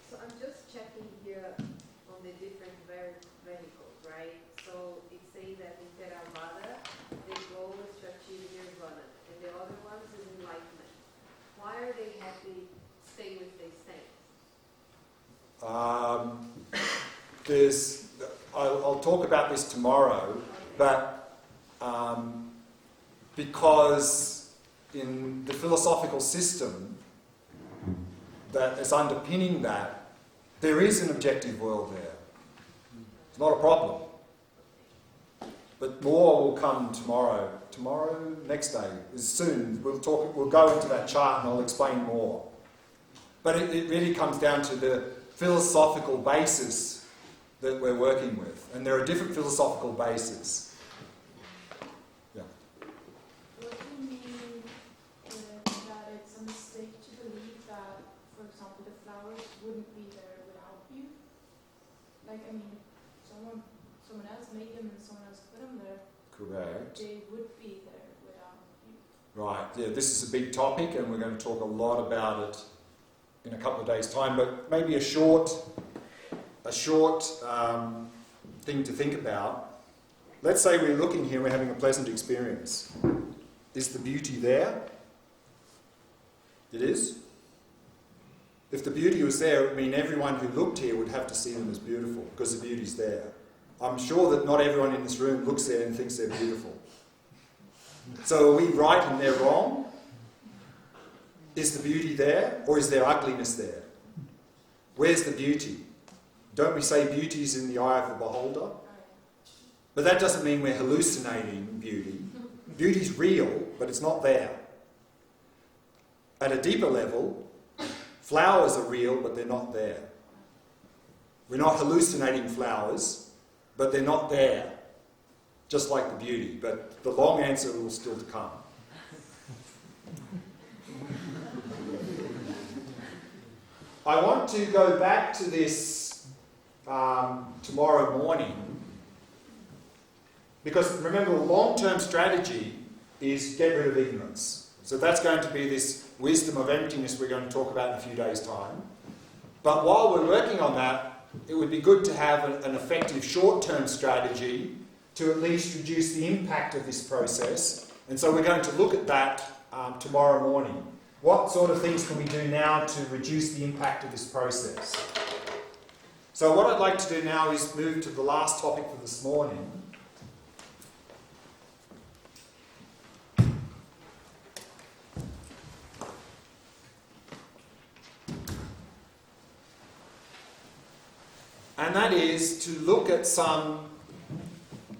so I'm just checking here on the different vehicles, right? So it says that in Theravada, the goal is to achieve nirvana, and the other ones is enlightenment. Why are they happy stay with these things? I'll talk about this tomorrow, but because in the philosophical system that is underpinning that, there is an objective world there. It's not a problem. But more will come tomorrow. Tomorrow, next day, soon. We'll go into that chart and I'll explain more. But it really comes down to the philosophical basis that we're working with. And there are different philosophical bases. Yeah. What do you mean that it's a mistake to believe that, for example, the flowers wouldn't be there without you? Like, I mean, someone else made them and someone else put them there. Correct. They would be there without you. Right, yeah, this is a big topic and we're going to talk a lot about it in a couple of days' time, but maybe a short thing to think about. Let's say we're looking here, we're having a pleasant experience. Is the beauty there? It is. If the beauty was there, it would mean everyone who looked here would have to see them as beautiful, because the beauty's there. I'm sure that not everyone in this room looks there and thinks they're beautiful. So are we right and they're wrong? Is the beauty there, or is there ugliness there? Where's the beauty? Don't we say beauty is in the eye of the beholder? But that doesn't mean we're hallucinating beauty. Beauty's real, but it's not there. At a deeper level, flowers are real, but they're not there. We're not hallucinating flowers, but they're not there. Just like the beauty, but the long answer will still to come. I want to go back to this tomorrow morning, because remember, the long-term strategy is get rid of ignorance. So that's going to be this wisdom of emptiness we're going to talk about in a few days' time. But while we're working on that, it would be good to have an effective short-term strategy to at least reduce the impact of this process. And so we're going to look at that tomorrow morning. What sort of things can we do now to reduce the impact of this process? So what I'd like to do now is move to the last topic for this morning. And that is to look at some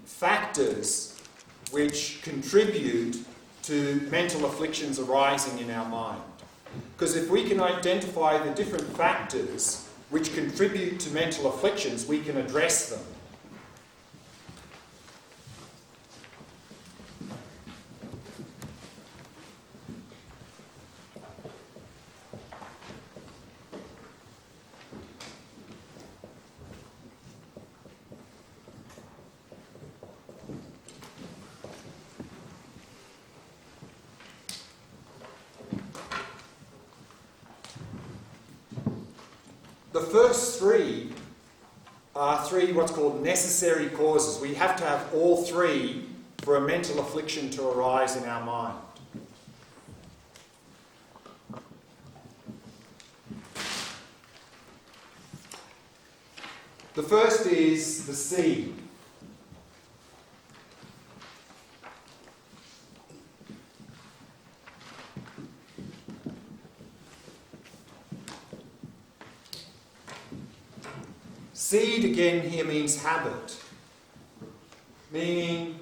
factors which contribute to mental afflictions arising in our mind. Because if we can identify the different factors which contribute to mental afflictions, we can address them. The first three are what's called necessary causes. We have to have all three for a mental affliction to arise in our mind. The first is the seed. seed again here means habit. Meaning,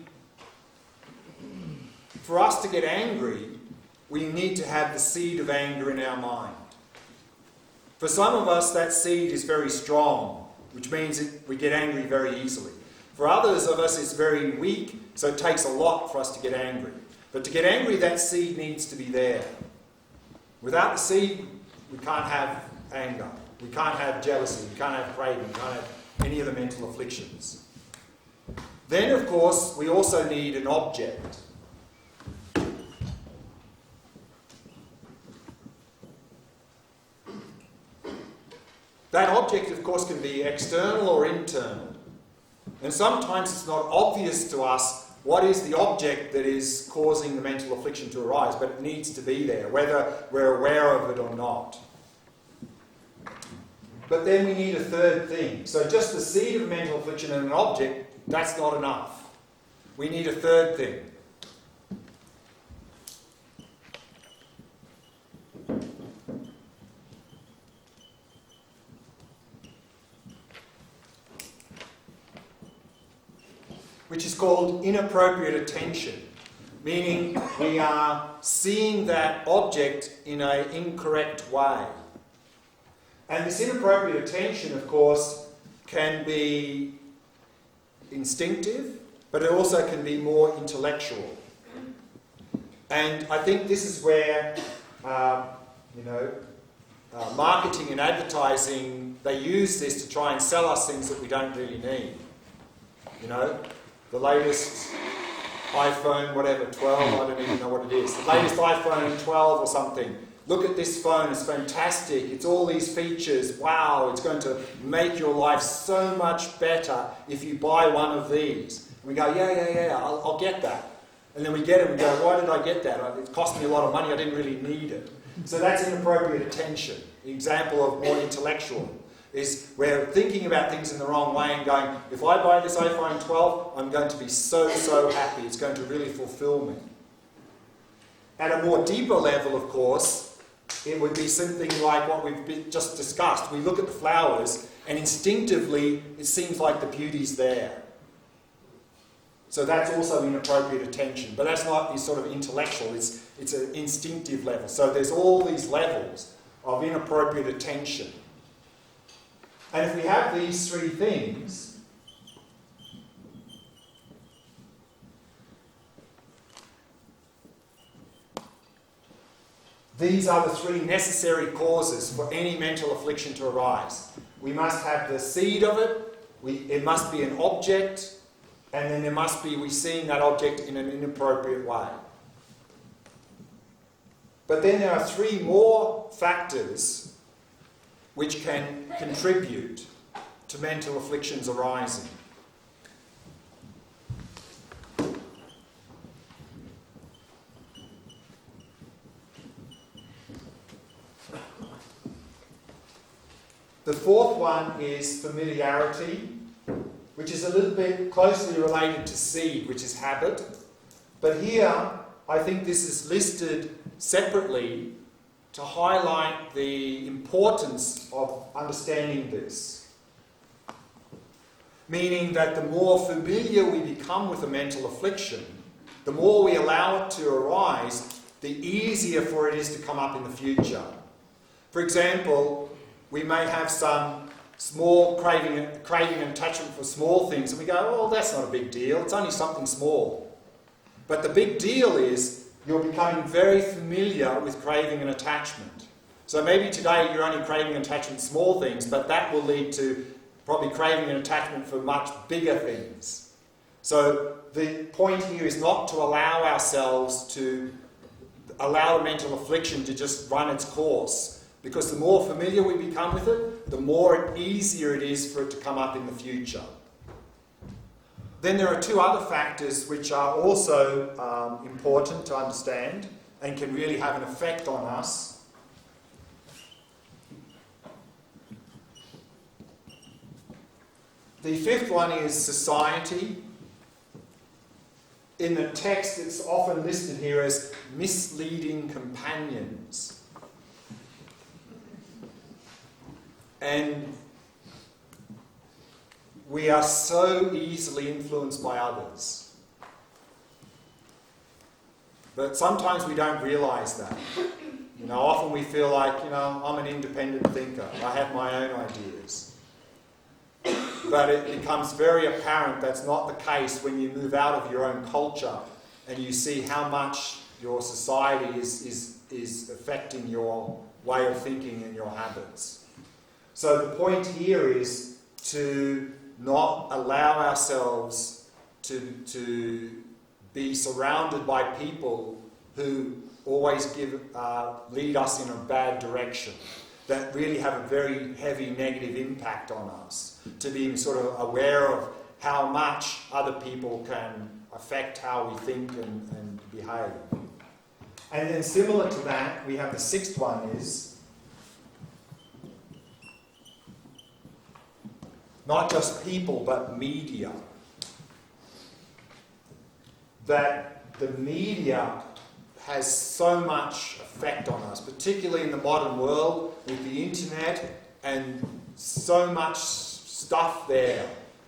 for us to get angry, we need to have the seed of anger in our mind. For some of us, that seed is very strong, which means we get angry very easily. For others of us, it's very weak, so it takes a lot for us to get angry. But to get angry, that seed needs to be there. Without the seed, we can't have anger. We can't have jealousy. We can't have craving. We can't have any of the mental afflictions. Then, of course, we also need an object. That object, of course, can be external or internal. And sometimes it's not obvious to us what is the object that is causing the mental affliction to arise, but it needs to be there, whether we're aware of it or not. But then we need a third thing. So just the seed of mental affliction and an object, that's not enough. We need a third thing. Which is called inappropriate attention, meaning we are seeing that object in an incorrect way. And this inappropriate attention, of course, can be instinctive, but it also can be more intellectual. And I think this is where, marketing and advertising, they use this to try and sell us things that we don't really need. You know, the latest iPhone, whatever, 12, I don't even know what it is. The latest iPhone 12 or something. Look at this phone, it's fantastic. It's all these features. Wow, it's going to make your life so much better if you buy one of these. And we go, yeah, I'll get that. And then we get it and we go, why did I get that? It cost me a lot of money, I didn't really need it. So that's inappropriate attention. The example of more intellectual is we're thinking about things in the wrong way and going, if I buy this iPhone 12, I'm going to be so happy. It's going to really fulfill me. At a more deeper level, of course, it would be something like what we've just discussed. We look at the flowers and instinctively it seems like the beauty's there. So that's also inappropriate attention. But that's not sort of intellectual, it's an instinctive level. So there's all these levels of inappropriate attention. And if we have these three things, these are the three necessary causes for any mental affliction to arise. We must have the seed of it, it must be an object, and then there must be we seeing that object in an inappropriate way. But then there are three more factors which can contribute to mental afflictions arising. The fourth one is familiarity, which is a little bit closely related to seed, which is habit. But here, I think this is listed separately to highlight the importance of understanding this. Meaning that the more familiar we become with a mental affliction, the more we allow it to arise, the easier for it is to come up in the future. For example, we may have some small craving and attachment for small things, and we go, oh, that's not a big deal, it's only something small. But the big deal is you're becoming very familiar with craving and attachment. So maybe today you're only craving and attachment small things, but that will lead to probably craving and attachment for much bigger things. So the point here is not to allow ourselves to allow a mental affliction to just run its course, because the more familiar we become with it, the more easier it is for it to come up in the future. Then there are two other factors which are also important to understand and can really have an effect on us. The fifth one is society. In the text, it's often listed here as misleading companions. And we are so easily influenced by others. But sometimes we don't realise that. You know, often we feel like, you know, I'm an independent thinker. I have my own ideas. But it becomes very apparent that's not the case when you move out of your own culture and you see how much your society is affecting your way of thinking and your habits. So the point here is to not allow ourselves to be surrounded by people who always lead us in a bad direction, that really have a very heavy negative impact on us. To be sort of aware of how much other people can affect how we think and behave. And then similar to that, we have the sixth one is not just people, but media. That the media has so much effect on us, particularly in the modern world with the internet and so much stuff there.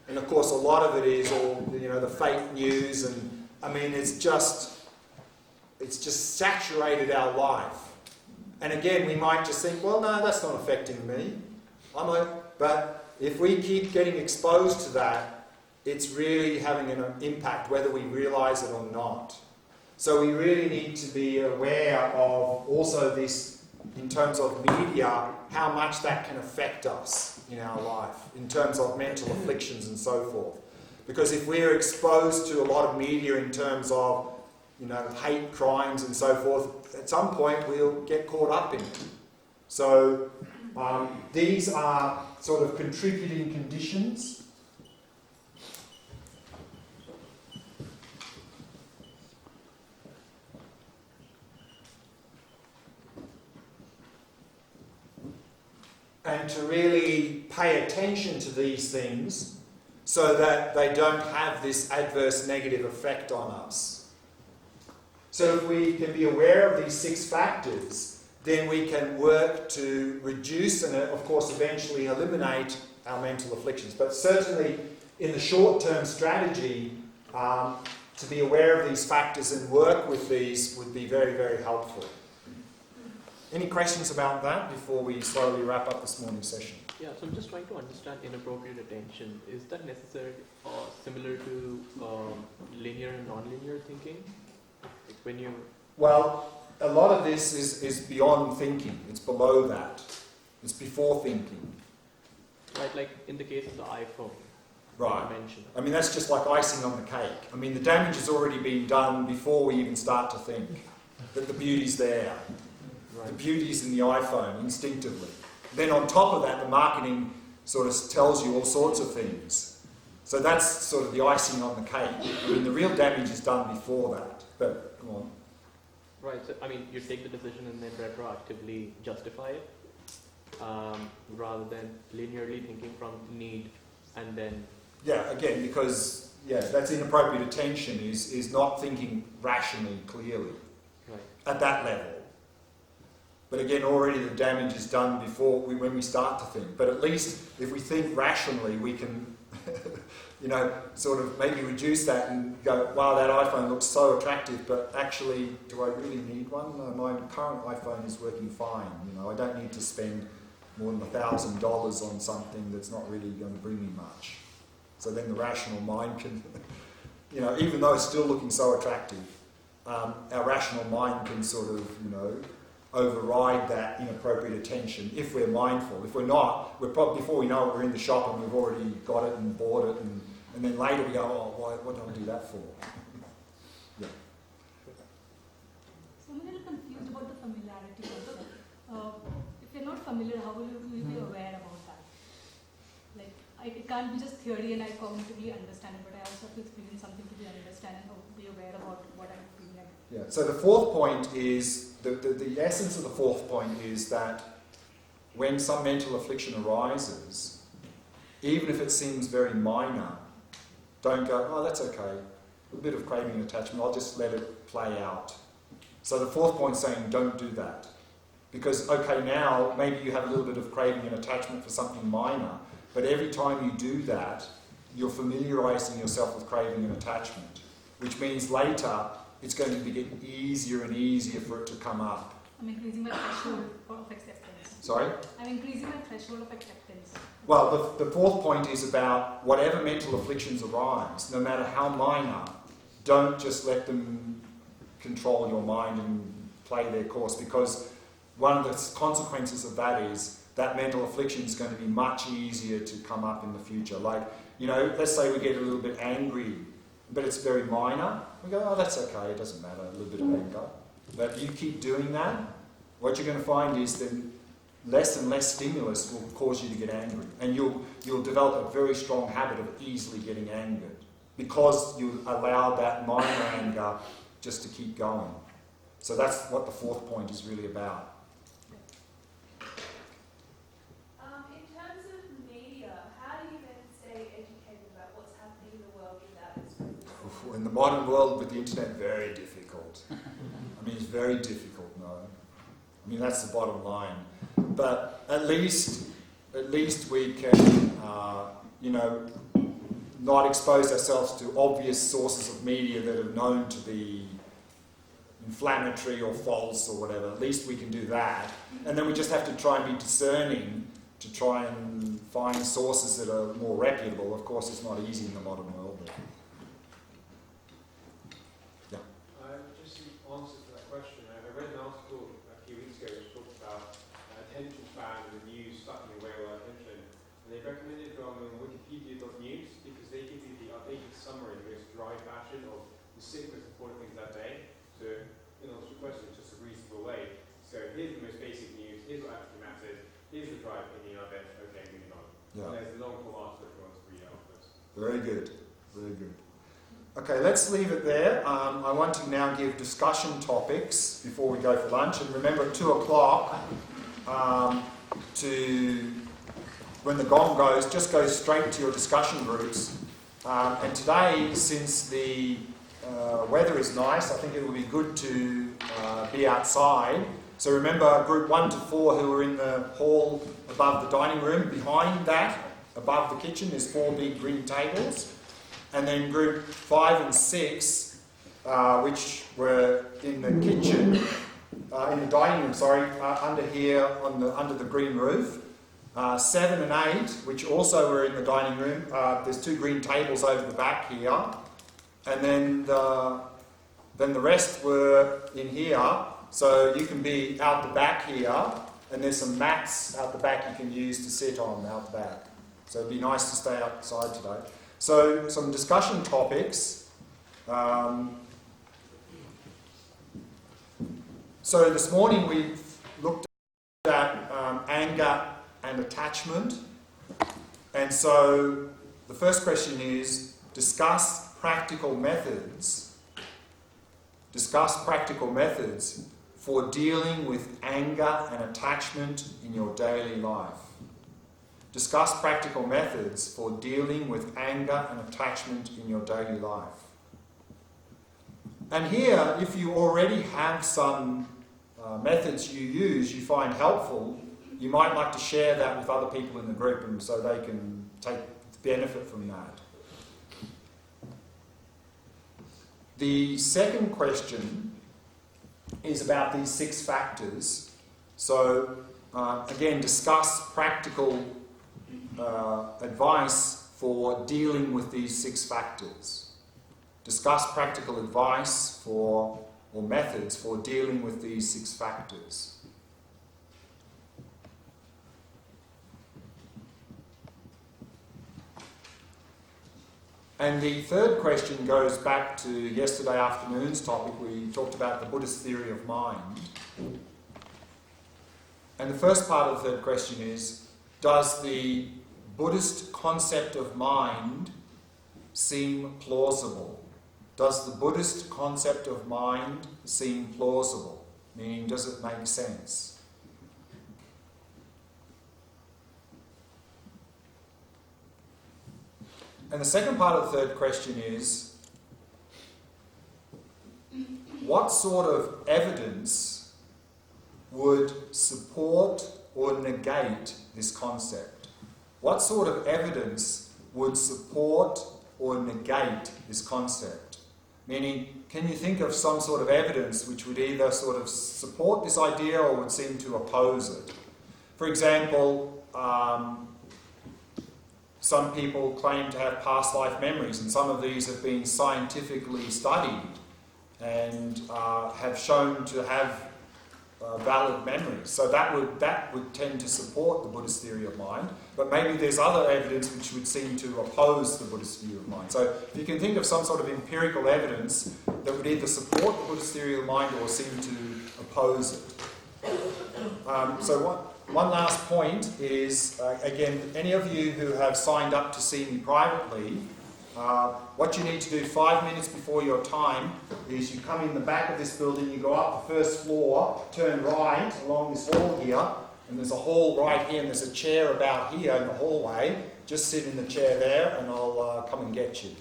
And of course a lot of it is all, you know, the fake news, and I mean it's just saturated our life. And again, we might just think, well, no, that's not affecting me. But if we keep getting exposed to that, it's really having an impact whether we realise it or not. So we really need to be aware of also this, in terms of media, how much that can affect us in our life, in terms of mental afflictions and so forth. Because if we're exposed to a lot of media in terms of, you know, hate crimes and so forth, at some point we'll get caught up in it. So these are sort of contributing conditions. And to really pay attention to these things so that they don't have this adverse negative effect on us. So if we can be aware of these 6 factors, then we can work to reduce and, of course, eventually eliminate our mental afflictions. But certainly in the short-term strategy, to be aware of these factors and work with these would be very, very helpful. Any questions about that before we slowly wrap up this morning's session? Yeah, so I'm just trying to understand inappropriate attention. Is that necessary or similar to linear and non-linear thinking? Like when you... Well, a lot of this is beyond thinking. It's below that. It's before thinking. Right, like in the case of the iPhone. Right. You mentioned. I mean, that's just like icing on the cake. I mean, the damage has already been done before we even start to think. That the beauty's there. The beauty's in the iPhone, instinctively. Then on top of that, the marketing sort of tells you all sorts of things. So that's sort of the icing on the cake. I mean, the real damage is done before that. But, come on. Right, so I mean, you take the decision and then retroactively justify it, rather than linearly thinking from need and then... Yeah, again, because, that's inappropriate attention is not thinking rationally, clearly. Right. At that level. But again, already the damage is done before when we start to think. But at least if we think rationally, we can, sort of maybe reduce that and go, wow, that iPhone looks so attractive, but actually, do I really need one? No, my current iPhone is working fine. I don't need to spend more than $1,000 on something that's not really going to bring me much. So then the rational mind can, even though it's still looking so attractive, our rational mind can sort of, override that inappropriate attention if we're mindful. If we're not, we're probably, before we know it, we're in the shop and we've already got it and bought it, and then later we go, oh, what do I do that for? Yeah. So I'm a little confused about the familiarity concept. If you're not familiar, how will you be aware about that? Like, it can't be just theory and I cognitively understand it, but I also have to experience something to be understand and be aware about what I'm feeling like. Yeah. So the fourth point is, the essence of the fourth point is that when some mental affliction arises, even if it seems very minor, don't go, oh, that's okay, a bit of craving and attachment, I'll just let it play out. So the fourth point is saying don't do that. Because, okay, now maybe you have a little bit of craving and attachment for something minor, but every time you do that, you're familiarising yourself with craving and attachment, which means later it's going to get easier and easier for it to come up. I'm increasing my threshold of acceptance. Sorry? I'm increasing my threshold of acceptance. Well, the fourth point is about whatever mental afflictions arise, no matter how minor, don't just let them control your mind and play their course, because one of the consequences of that is that mental affliction is going to be much easier to come up in the future. Like, let's say we get a little bit angry, but it's very minor. We go, oh, that's okay, it doesn't matter, a little bit of anger. But if you keep doing that, what you're going to find is that less and less stimulus will cause you to get angry. And you'll develop a very strong habit of easily getting angered, because you allow that minor anger just to keep going. So that's what the fourth point is really about. In terms of media, how do you then stay educated about what's happening in the world without this? In the modern world with the internet, very difficult. I mean, it's very difficult, no. I mean, that's the bottom line. But at least we can, not expose ourselves to obvious sources of media that are known to be inflammatory or false or whatever. At least we can do that. And then we just have to try and be discerning to try and find sources that are more reputable. Of course, it's not easy in the modern world. But yeah. Just in answer to that question, I read an article a few weeks ago which talked about attention span and the news sucking away all our attention. And they recommended going on wikipedia.news because they give you the updated summary in the most dry fashion of the six most important things that day. So, in answer to your question, it's just a reasonable way. So here's the most basic news, here's what actually matters, here's the dry opinion of it, okay, moving on. Yeah. And there's a long form article if you want to read afterwards. Very good. Very good. Okay, let's leave it there. I want to now give discussion topics before we go for lunch. And remember, at 2 o'clock, when the gong goes, just go straight to your discussion groups. And today, since the weather is nice, I think it will be good to be outside. So remember, group 1 to 4 who are in the hall above the dining room, behind that, above the kitchen, there's 4 big green tables. And then group 5 and 6, which were in the kitchen, in the dining room, under here under the green roof. 7 and 8, which also were in the dining room. There's 2 green tables over the back here. And then the rest were in here. So you can be out the back here, and there's some mats out the back you can use to sit on out the back. So it'd be nice to stay outside today. So some discussion topics. So this morning we've looked at anger and attachment. And so the first question is, discuss practical methods for dealing with anger and attachment in your daily life. Discuss practical methods for dealing with anger and attachment in your daily life. And here, if you already have some methods you use, you find helpful, you might like to share that with other people in the group, and so they can take benefit from that. The second question is about these 6 factors. So, again, discuss practical advice for dealing with these 6 factors. Discuss practical advice or methods for dealing with these 6 factors. And the third question goes back to yesterday afternoon's topic. We talked about the Buddhist theory of mind. And the first part of the third question is, does the Buddhist concept of mind seem plausible? Does the Buddhist concept of mind seem plausible? Meaning, does it make sense? And the second part of the third question is, what sort of evidence would support or negate this concept? What sort of evidence would support or negate this concept? Meaning, can you think of some sort of evidence which would either sort of support this idea or would seem to oppose it? For example, some people claim to have past life memories, and some of these have been scientifically studied and have shown to have valid memories. So that would tend to support the Buddhist theory of mind, but maybe there's other evidence which would seem to oppose the Buddhist view of mind. So if you can think of some sort of empirical evidence that would either support the Buddhist theory of mind or seem to oppose it. So one last point is, again, any of you who have signed up to see me privately, what you need to do 5 minutes before your time is you come in the back of this building, you go up the first floor, turn right along this hall here, and there's a hall right here, and there's a chair about here in the hallway. Just sit in the chair there, and I'll come and get you.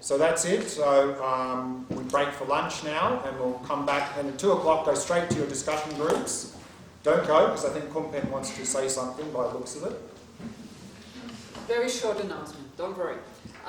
So that's it. So we break for lunch now, and we'll come back, and at 2 o'clock go straight to your discussion groups. Don't go, because I think Kumpen wants to say something by the looks of it. Very short announcement, don't worry.